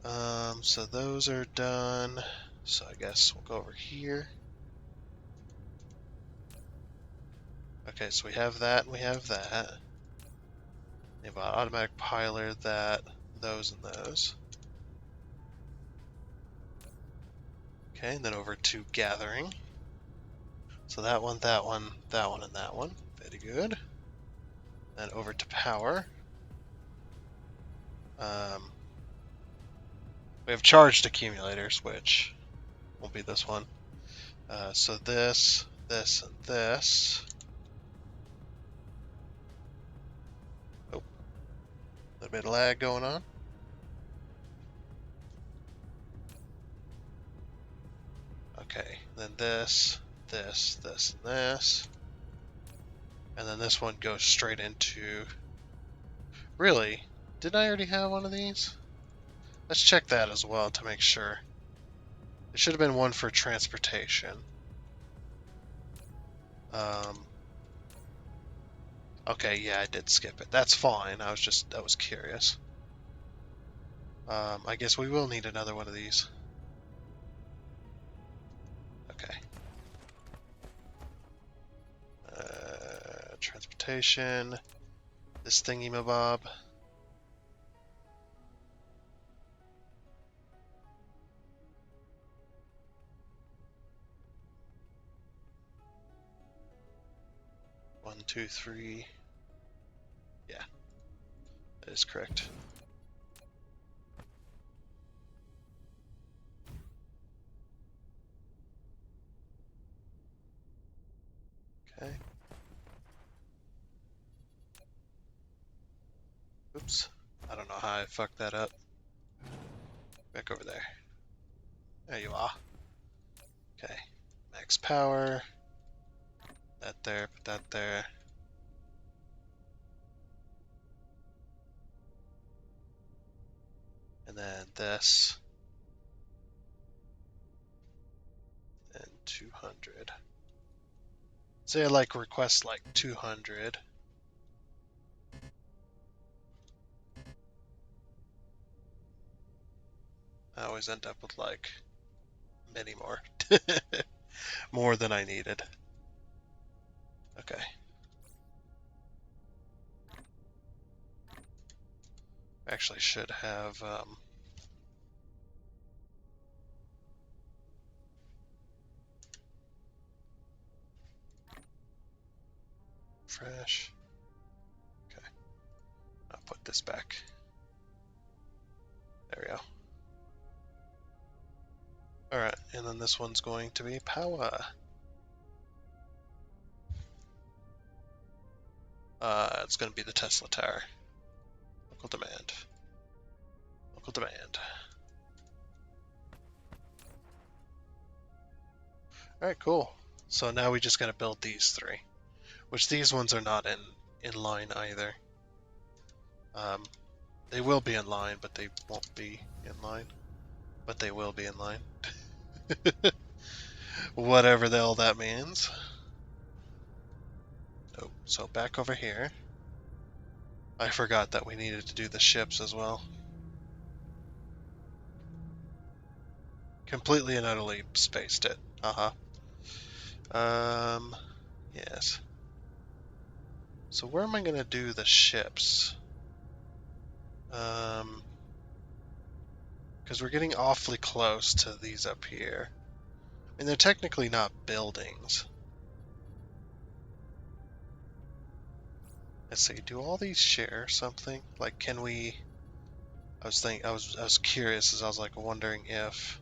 so those are done, so I guess we'll go over here. Okay, so we have that and we have that. We have an automatic piler, that, those and those. Okay, and then over to gathering. So that one, that one, that one, and that one. Very good. Then over to power. We have charged accumulators, which will be this one. So this, this, and this. Oh, a little bit of lag going on. Okay, then this, this, this, and this. And then this one goes straight into... Really? Didn't I already have one of these? Let's check that as well to make sure. There should have been one for transportation. Okay, yeah, I did skip it. That's fine. I was curious. I guess we will need another one of these. Okay. Transportation. This thingy-mabob. One, two, three. Yeah, that is correct. Okay. Oops. I don't know how I fucked that up. Back over there. There you are. Okay. Max power. That there, put that there. And then this. And 200. Say I like request like 200. I always end up with like many more. More than I needed. Okay. Actually should have fresh. Okay. I'll put this back. There we go. Alright, and then this one's going to be power. It's going to be the Tesla tower. Local demand. Local demand. Alright, cool. So now we just got to build these three. Which these ones are not in line either. They will be in line, but they won't be in line. But they will be in line. Whatever the hell that means. Oh, so back over here. I forgot that we needed to do the ships as well. Completely and utterly spaced it. Yes. So where am I going to do the ships? Because we're getting awfully close to these up here. I mean, they're technically not buildings. Let's see, do all these share something? Like, can we... I was curious as I was like wondering if...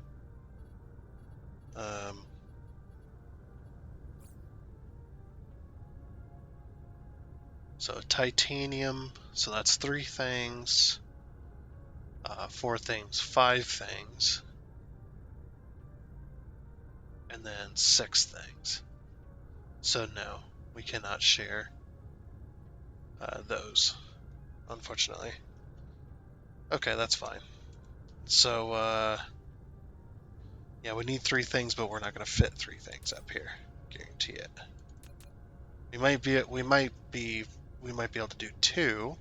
So titanium, so that's 3 things. 4 things, 5 things. And then 6 things. So no, we cannot share those, unfortunately. Okay, that's fine. So, yeah, we need 3 things, but we're not going to fit 3 things up here. Guarantee it. We might be able to do 2.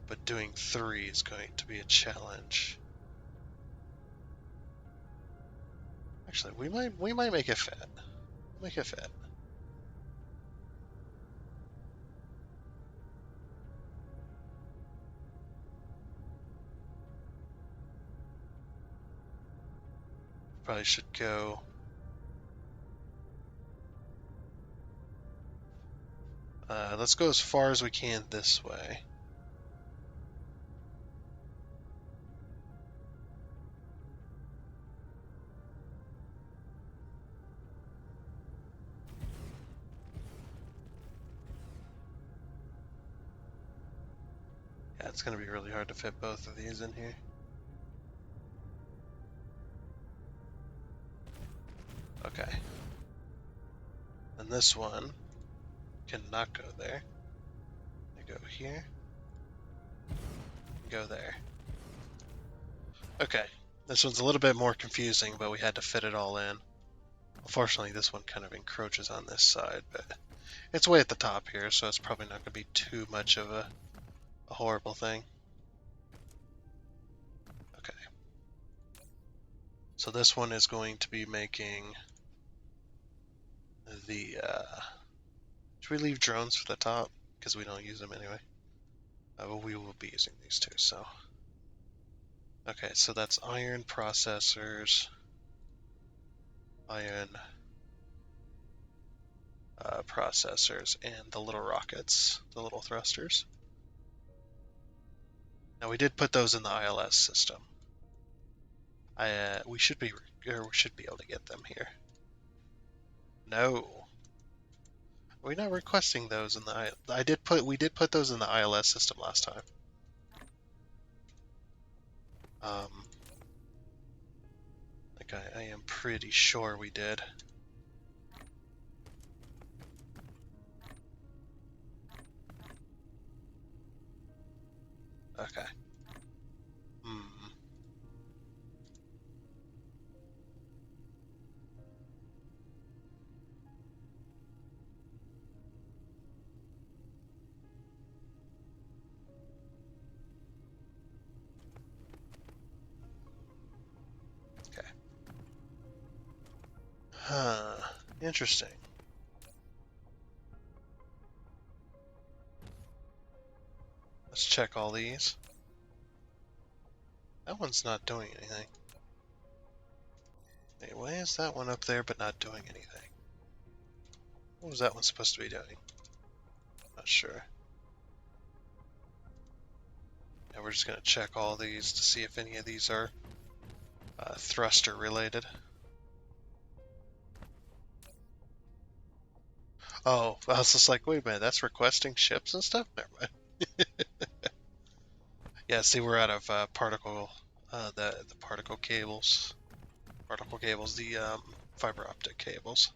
But doing 3 is going to be a challenge. Actually, we might make it fit. Make it fit. Probably should go. Let's go as far as we can this way. Yeah, it's going to be really hard to fit both of these in here. Okay. And this one cannot go there. I go here. Go there. Okay. This one's a little bit more confusing, but we had to fit it all in. Unfortunately, this one kind of encroaches on this side, but it's way at the top here, so it's probably not going to be too much of a horrible thing. Okay. So this one is going to be making the, should we leave drones for the top? Because we don't use them anyway. But we will be using these two, so. Okay, so that's iron processors, iron processors, and the little rockets, the little thrusters. Now we did put those in the ILS system. We should be able to get them here. No. Are we not requesting those in the we did put those in the ILS system last time. Like I am pretty sure we did. Okay. Okay. Huh. Interesting. Let's check all these. That one's not doing anything. Wait, why is that one up there but not doing anything? What was that one supposed to be doing? Not sure. And we're just going to check all these to see if any of these are thruster related. Oh, I was just like, wait a minute, that's requesting ships and stuff? Never mind. Yeah, see, we're out of particle, the particle cables. Particle cables, the fiber optic cables.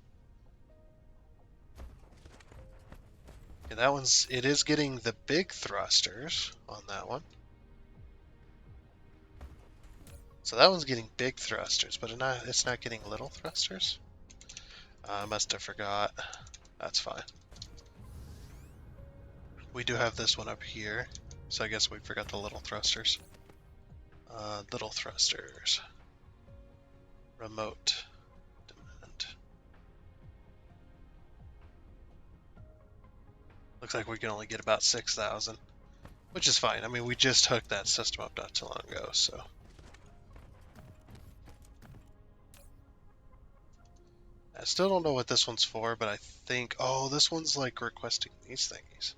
And that one's, it is getting the big thrusters on that one. So that one's getting big thrusters, but it's not getting little thrusters. I must have forgot. That's fine. We do have this one up here, so I guess we forgot the little thrusters. Little thrusters. Remote. Demand. Looks like we can only get about 6,000, which is fine. I mean, we just hooked that system up not too long ago, so. I still don't know what this one's for, but I think, oh, this one's like requesting these thingies.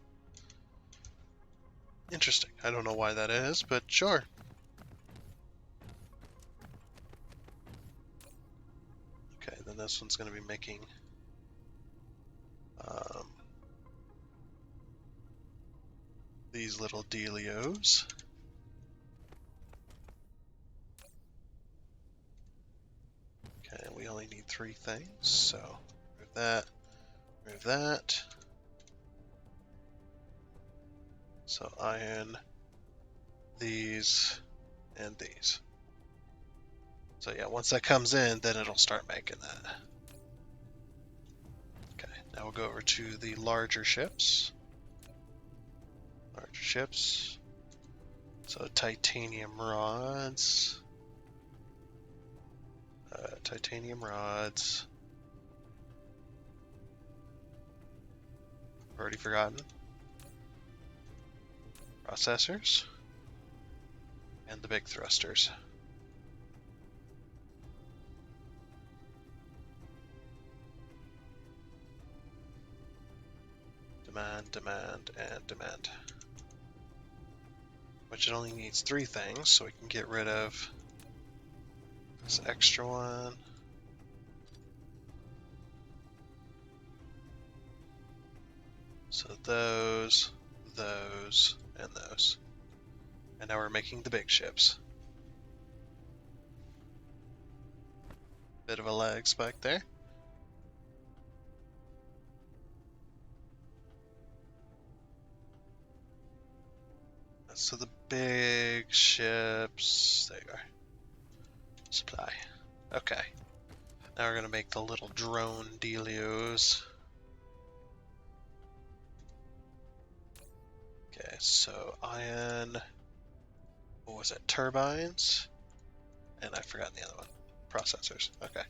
Interesting. I don't know why that is, but sure. Okay, then this one's going to be making these little dealios. Okay, we only need 3 things, so move that, move that. So iron these and these. So yeah, once that comes in, then it'll start making that. Okay, now we'll go over to the larger ships. Larger ships. So titanium rods. Titanium rods. Already forgotten. Processors. And the big thrusters. Demand, demand, and demand. Which it only needs 3 things, so we can get rid of this extra one. So those, and those. And now we're making the big ships. Bit of a lag spike there. So the big ships, there you are. Supply. Okay. Now we're going to make the little drone dealios. Okay, so iron, what was it, turbines? And I've forgotten the other one. Processors, okay.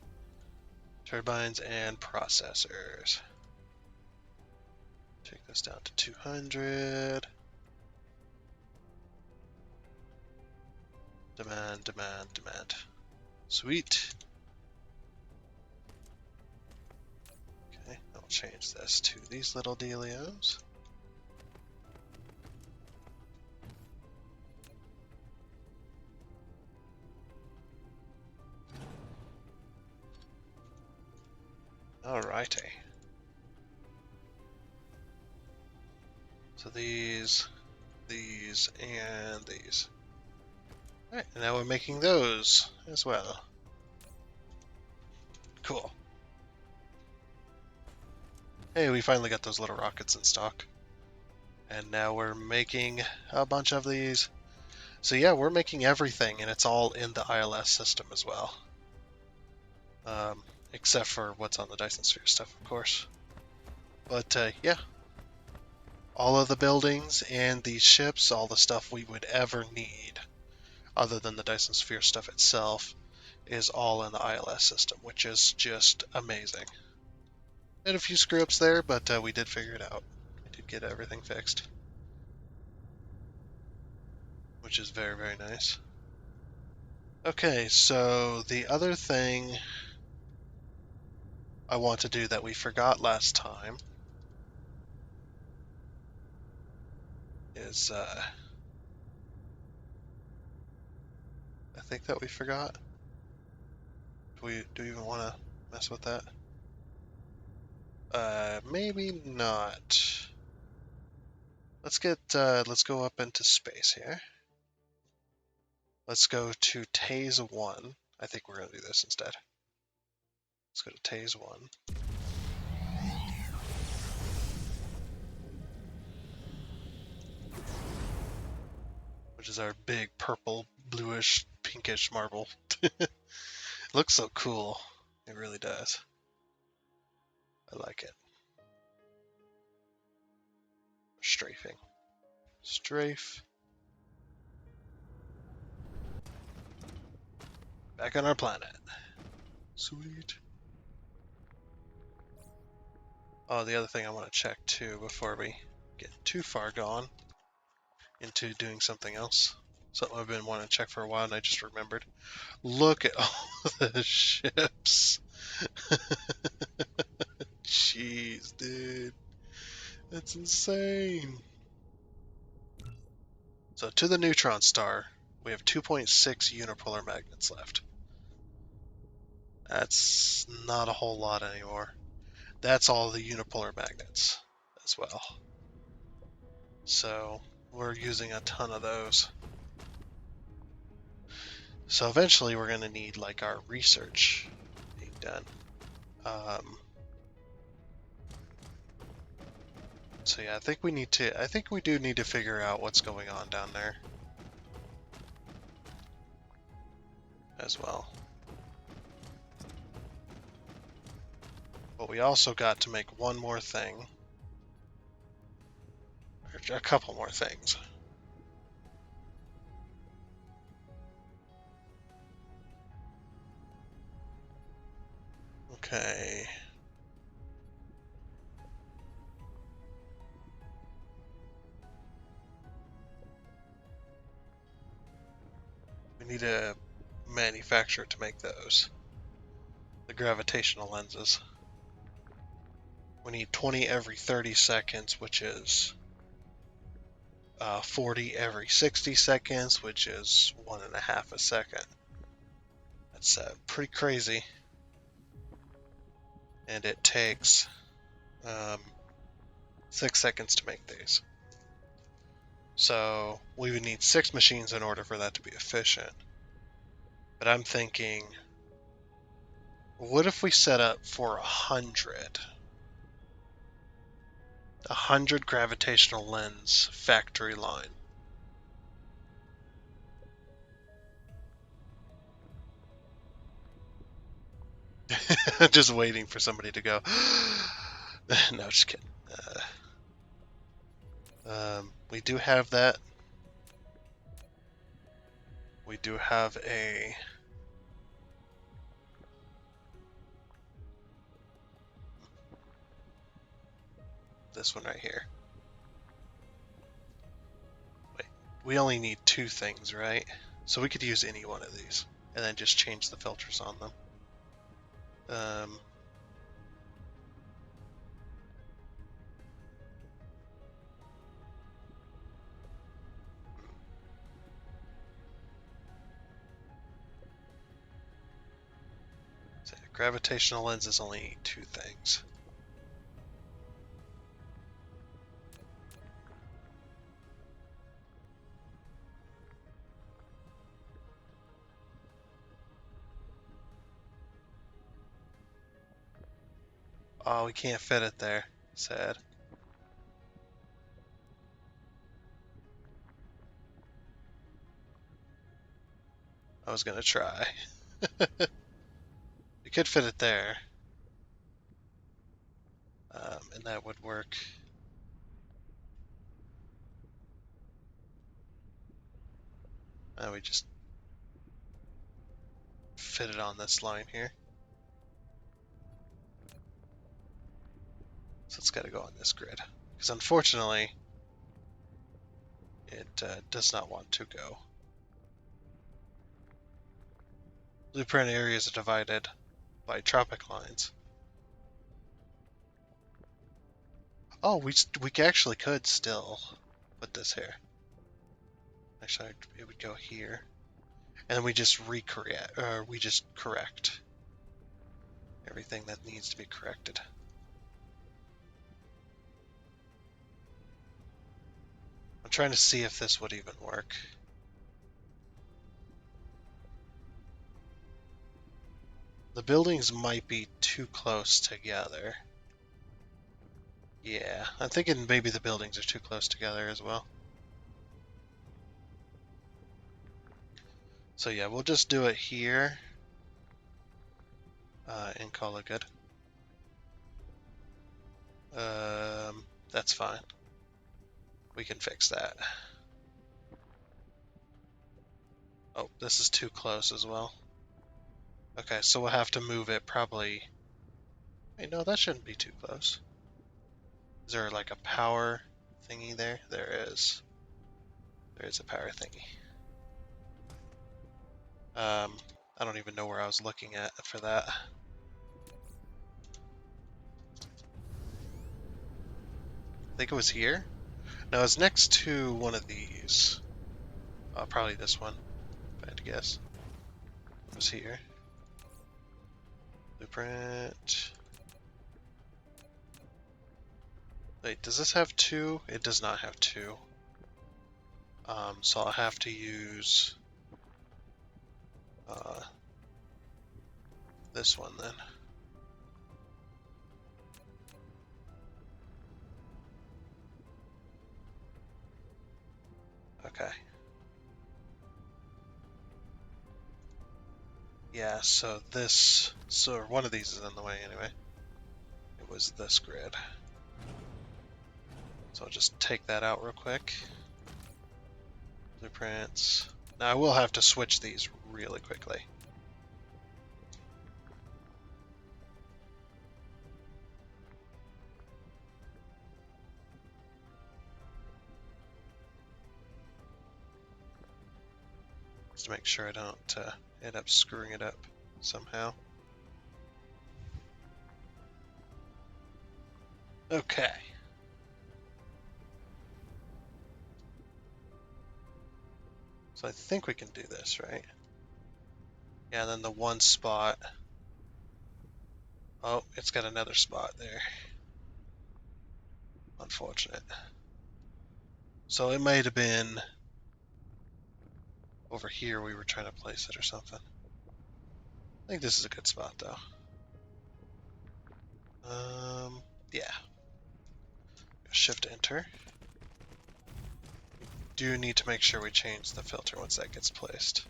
Turbines and processors. Take this down to 200. Demand, demand, demand. Sweet. Okay, I'll change this to these little dealios. Alrighty. So these, and these. Alright, and now we're making those as well. Cool. Hey, we finally got those little rockets in stock. And now we're making a bunch of these. So yeah, we're making everything, and it's all in the ILS system as well. Except for what's on the Dyson Sphere stuff, of course. But yeah, all of the buildings and these ships, all the stuff we would ever need, other than the Dyson Sphere stuff itself, is all in the ILS system, which is just amazing. Had a few screw-ups there, but we did figure it out. We did get everything fixed, which is very, very nice. Okay, so the other thing I want to do that we forgot last time is, I think that we forgot. Do we even want to mess with that? Maybe not. Let's go up into space here. Let's go to Tase 1. I think we're going to do this instead. Let's go to Tase 1. Which is our big purple, bluish, pinkish marble. It looks so cool. It really does. I like it. Strafing. Strafe. Back on our planet. Sweet. Oh, the other thing I want to check too before we get too far gone into doing something else. Something I've been wanting to check for a while and I just remembered. Look at all the ships. Jeez, dude. That's insane. So to the neutron star, we have 2.6 unipolar magnets left. That's not a whole lot anymore. That's all the unipolar magnets as well. So we're using a ton of those. So eventually we're going to need like our research being done. So yeah, I think we do need to figure out what's going on down there as well. But we also got to make one more thing, or a couple more things. Okay. We need a manufacturer to make those. The gravitational lenses. We need 20 every 30 seconds, which is 40 every 60 seconds, which is 1.5 a second. That's pretty crazy. And it takes 6 seconds to make these. So we would need 6 machines in order for that to be efficient. But I'm thinking, what if we set up for 100? 100 gravitational lens factory line. Just waiting for somebody to go. No, just kidding. We do have that. We do have this one right here. Wait, we only need 2 things, right? So we could use any one of these and then just change the filters on them. So gravitational lenses only need 2 things. Oh, we can't fit it there. Sad. I was gonna try. We could fit it there. And that would work. We just fit it on this line here. So it's got to go on this grid. Because unfortunately, it does not want to go. Blueprint areas are divided by tropic lines. Oh, we actually could still put this here. Actually, it would go here. And then we just correct everything that needs to be corrected. I'm trying to see if this would even work. The buildings might be too close together. Yeah, I'm thinking maybe the buildings are too close together as well. So yeah, we'll just do it here and call it good. That's fine. We can fix that. Oh, this is too close as well. Okay, so we'll have to move it probably... Wait, no, that shouldn't be too close. Is there like a power thingy there? There is. There is a power thingy. I don't even know where I was looking at for that. I think it was here? No, it's next to one of these. Probably this one, if I had to guess. It was here. Blueprint. Wait, does this have two? It does not have two. So I'll have to use this one then. Okay. Yeah, so one of these is in the way anyway. It was this grid. So I'll just take that out real quick. Blueprints. Now I will have to switch these really quickly. Just to make sure I don't end up screwing it up somehow. Okay. So I think we can do this, right? Yeah, and then the one spot. Oh, it's got another spot there. Unfortunate. So it might have been over here we were trying to place it or something. I think this is a good spot though. Yeah. Shift enter. Do need to make sure we change the filter once that gets placed.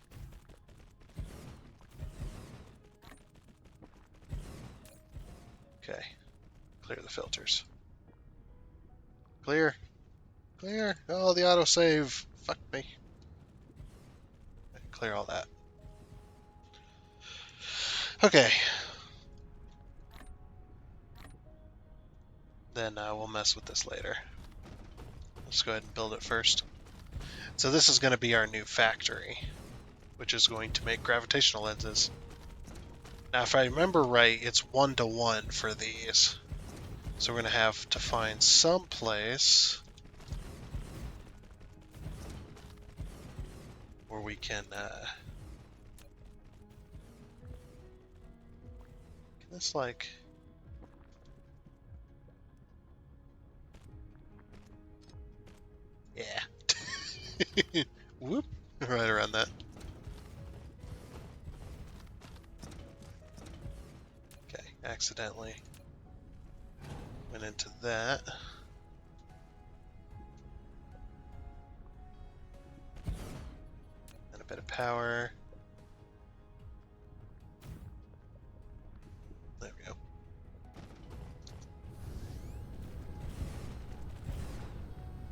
Okay. Clear the filters. Clear. Clear. Oh, the autosave. Fuck me. Clear all that. Okay. Then we'll mess with this later. Let's go ahead and build it first. So this is going to be our new factory, which is going to make gravitational lenses. Now, if I remember right, it's 1-to-1 for these. So we're going to have to find some place where we can this like... Yeah. Whoop. Right around that. Okay, accidentally went into that. And a bit of power. There we go.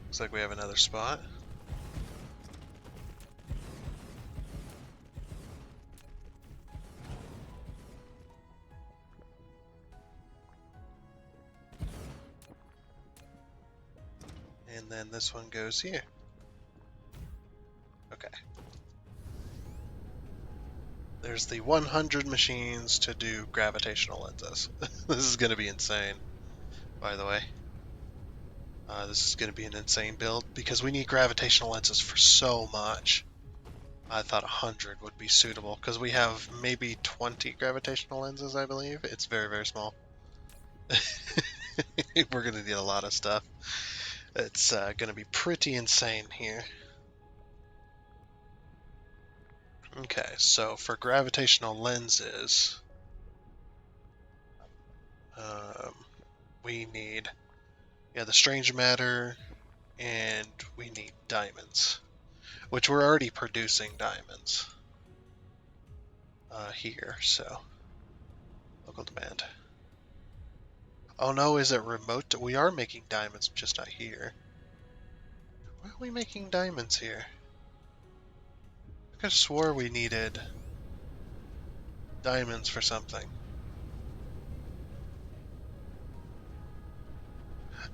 Looks like we have another spot. And then this one goes here. Okay. There's the 100 machines to do gravitational lenses. This is going to be insane, by the way. This is going to be an insane build because we need gravitational lenses for so much. I thought 100 would be suitable because we have maybe 20 gravitational lenses, I believe. It's very, very small. We're going to need a lot of stuff. It's going to be pretty insane here. Okay, so for gravitational lenses, we need the strange matter, and we need diamonds, which we're already producing diamonds here, so local demand. Oh no, is it remote? We are making diamonds, just not here. Why are we making diamonds here? I could have swore we needed diamonds for something.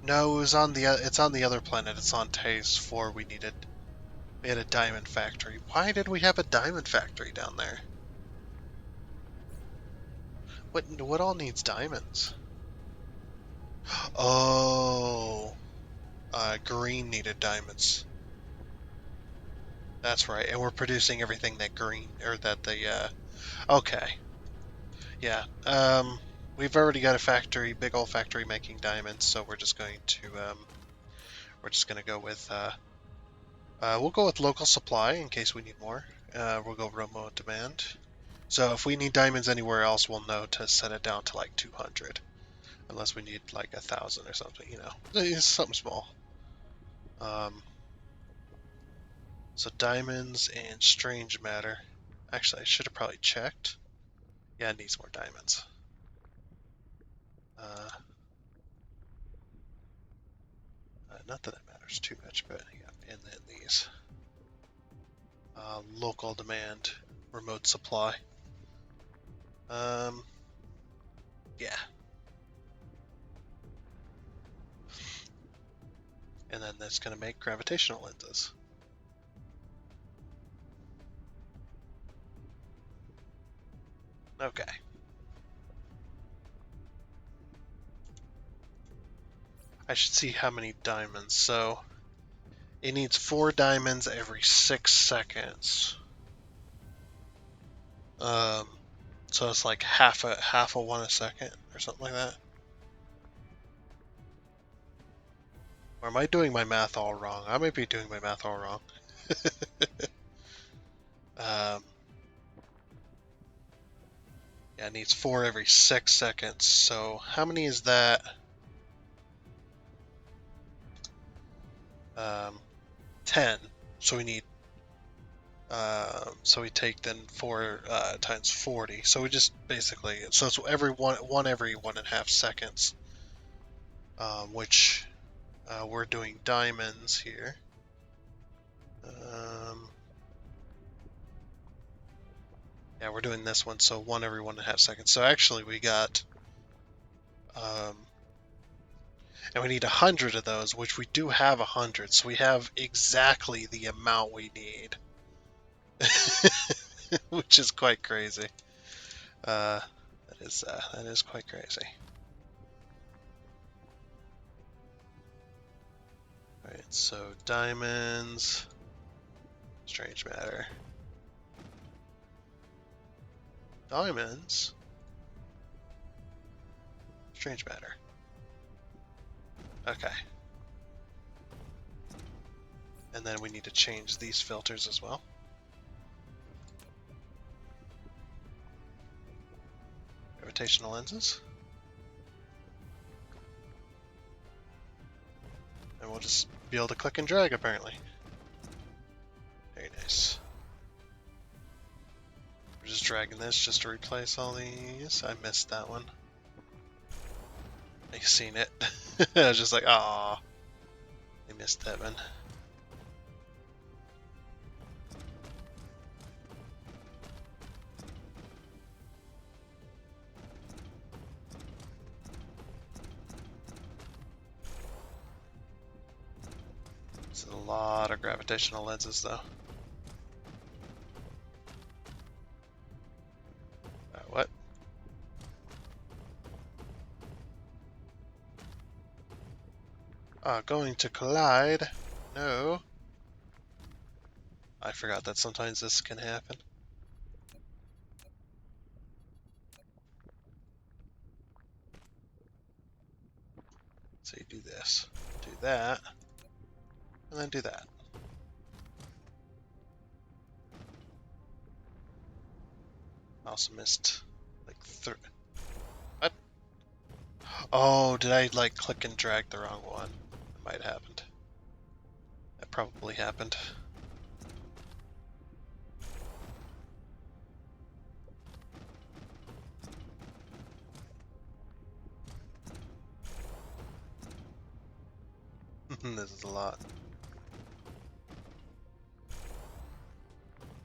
No, it was on the it's on the other planet. It's on Taze 4. We had a diamond factory. Why did we have a diamond factory down there? What all needs diamonds? Oh, green needed diamonds. That's right. And we're producing everything that green or that the okay. Yeah. We've already got a factory, big old factory making diamonds, so we're just gonna go with we'll go with local supply in case we need more. We'll go remote demand. So if we need diamonds anywhere else, we'll know to set it down to like 200, unless we need like 1,000 or something. You know, it's something small. So diamonds and strange matter. Actually, I should have probably checked. Yeah, it needs more diamonds. Not that it matters too much, but yeah, and then these. Local demand, remote supply. Yeah. And then that's going to make gravitational lenses. Okay. I should see how many diamonds. So it needs 4 diamonds every 6 seconds. So it's like half a one a second or something like that. Or am I doing my math all wrong? I might be doing my math all wrong. Yeah, it needs 4 every 6 seconds. So how many is that? 10. So we need. So we take then 4 times 40. So we just basically. So it's every one every 1.5 seconds. Which we're doing diamonds here. Yeah, we're doing this one, so 1 every 1.5 seconds. So actually we got, and we need 100 of those, which we do have 100. So we have exactly the amount we need, which is quite crazy. That is quite crazy. All right, so diamonds, strange matter. Diamonds, strange matter. Okay. And then we need to change these filters as well. Gravitational lenses. And we'll just be able to click and drag apparently. Very nice. We're just dragging this just to replace all these. I missed that one. I seen it. I was just like, ah, I missed that one. It's a lot of gravitational lenses though. What? Going to collide. No. I forgot that sometimes this can happen. So you do this, do that, and then do that. I also missed like what? Oh, did I like click and drag the wrong one? That might have happened. That probably happened. This is a lot.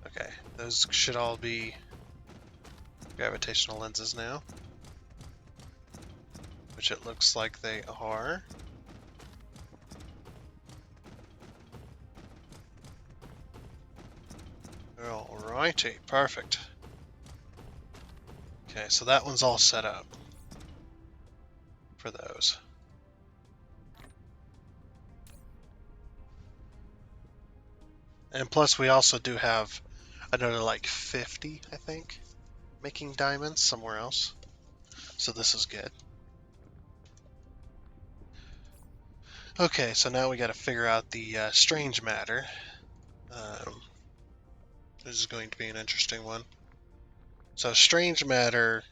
Okay, those should all be gravitational lenses now, which it looks like they are. Alrighty, perfect. Okay, so that one's all set up for those. And plus we also do have another like 50, I think, making diamonds somewhere else. So this is good. Okay, so now we got to figure out the strange matter. This is going to be an interesting one. So strange matter,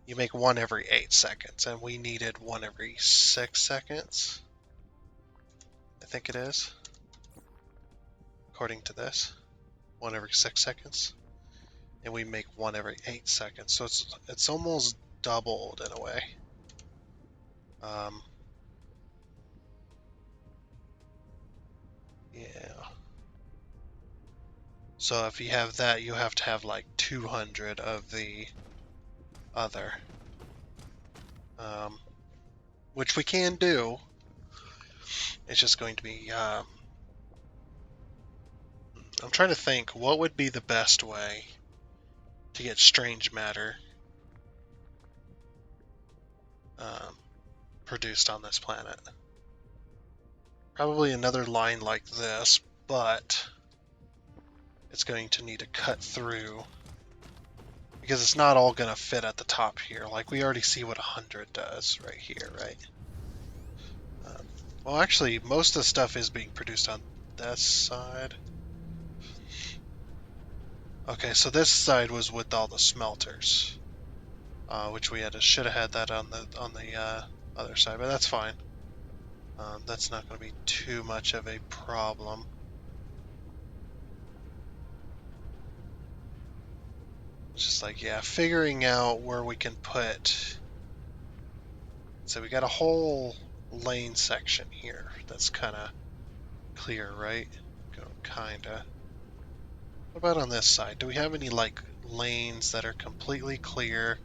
you make one every 8 seconds, and we needed one every 6 seconds. I think it is, according to this. One every 6 seconds. And we make one every 8 seconds. So it's almost doubled in a way. Yeah. So if you have that, you have to have like 200 of the other. Which we can do. It's just going to be... I'm trying to think, what would be the best way to get strange matter produced on this planet? Probably another line like this, but it's going to need to cut through because it's not all going to fit at the top here. Like we already see what 100 does right here, right? Well, actually, most of the stuff is being produced on this side. Okay, so this side was with all the smelters, which we should have had that on the other side, but that's fine. That's not going to be too much of a problem. It's just like, yeah, figuring out where we can put. So we got a whole lane section here that's kind of clear, right? Kinda. What about on this side? Do we have any like lanes that are completely clear?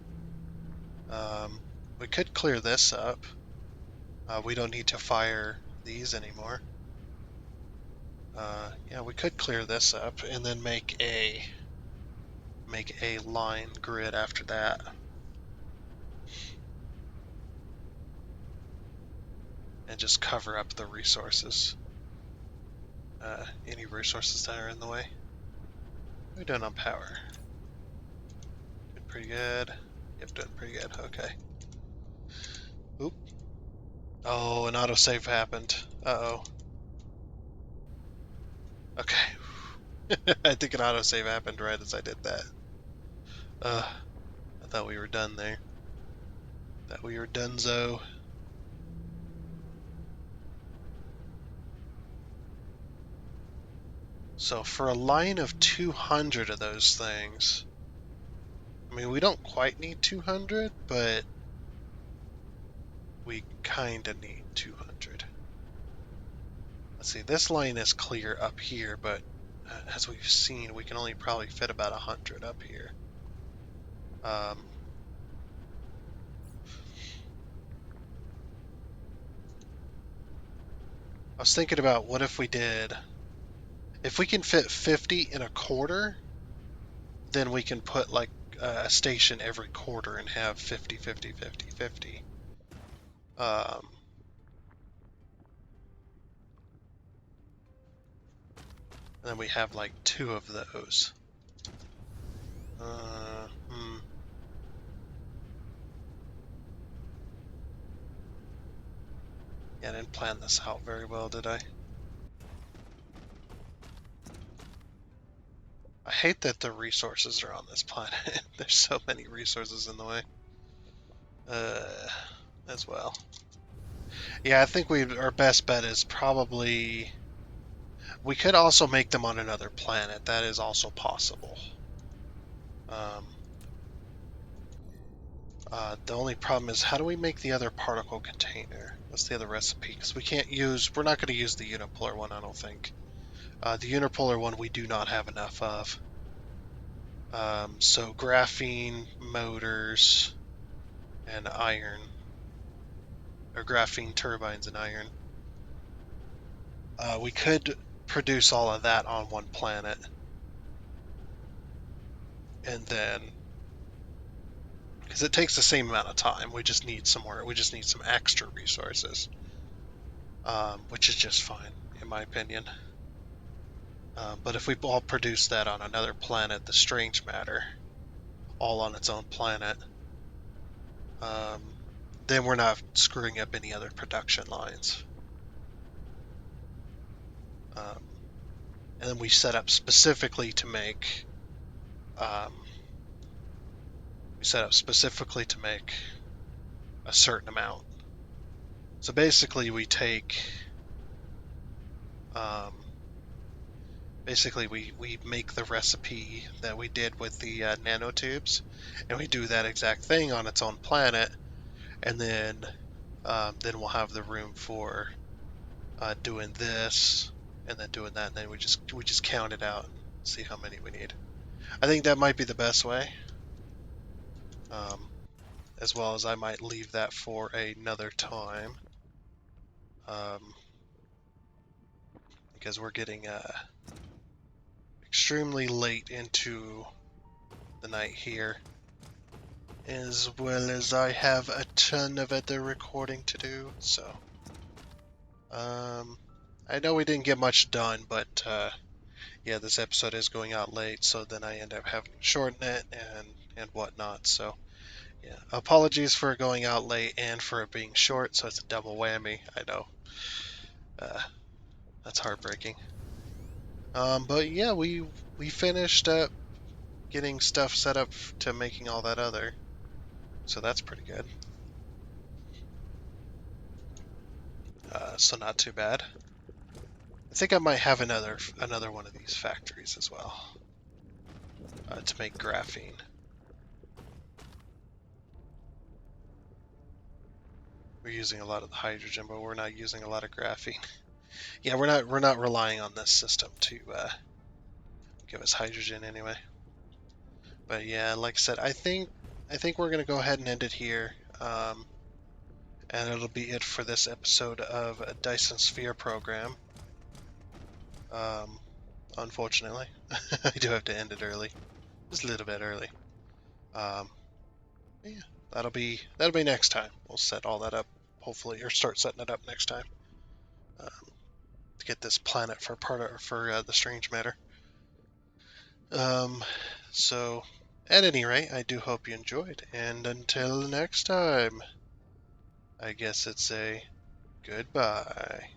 We could clear this up. We don't need to fire these anymore. Yeah, we could clear this up and then make a line grid after that. And just cover up the resources. Any resources that are in the way. What are we doing on power? Doing pretty good. Yep, doing pretty good. Okay. Oop. Oh, an autosave happened. Uh-oh. Okay. I think an autosave happened right as I did that. I thought we were done there. That we were donezo. So for a line of 200 of those things, I mean, we don't quite need 200, but we kind of need 200. Let's see, this line is clear up here, but as we've seen, we can only probably fit about 100 up here. I was thinking about what if we did, if we can fit 50 in a quarter, then we can put like a station every quarter and have 50, 50, 50, 50. And then we have like 2 of those. Yeah, I didn't plan this out very well, did I? I hate that the resources are on this planet. There's so many resources in the way. As well. Yeah, I think our best bet is probably... We could also make them on another planet. That is also possible. The only problem is, how do we make the other particle container? What's the other recipe? Because we're not going to use the unipolar one, I don't think. The unipolar one we do not have enough of. So graphene, motors, and iron. Or graphene turbines and iron. We could produce all of that on one planet. And then, because it takes the same amount of time, we just need some more. We just need some extra resources, which is just fine, in my opinion. But if we all produce that on another planet, the strange matter, all on its own planet, um, then we're not screwing up any other production lines. And then we set up specifically to make a certain amount. So basically, we take we make the recipe that we did with the nanotubes, and we do that exact thing on its own planet, and then we'll have the room for doing this and then doing that, and then we just count it out and see how many we need. I think that might be the best way. As well as I might leave that for another time, because we're getting extremely late into the night here, as well as I have a ton of other recording to do. So, I know we didn't get much done, but yeah, this episode is going out late, so then I end up having to shorten it and whatnot. So, yeah, apologies for going out late and for it being short. So it's a double whammy. I know. Uh, that's heartbreaking. But yeah, we finished up getting stuff set up to making all that other, so that's pretty good. So not too bad. I think I might have another one of these factories as well, to make graphene. We're using a lot of the hydrogen, but we're not using a lot of graphene. Yeah, we're not relying on this system to give us hydrogen anyway. But yeah, like I said, I think we're gonna go ahead and end it here. And it'll be it for this episode of a Dyson Sphere Program. Unfortunately, I do have to end it early, just a little bit early. Um, yeah, that'll be next time. We'll set all that up, hopefully, or start setting it up next time, to get this planet for the strange matter. Um, so at any rate, I do hope you enjoyed, and until next time, I guess it's a goodbye.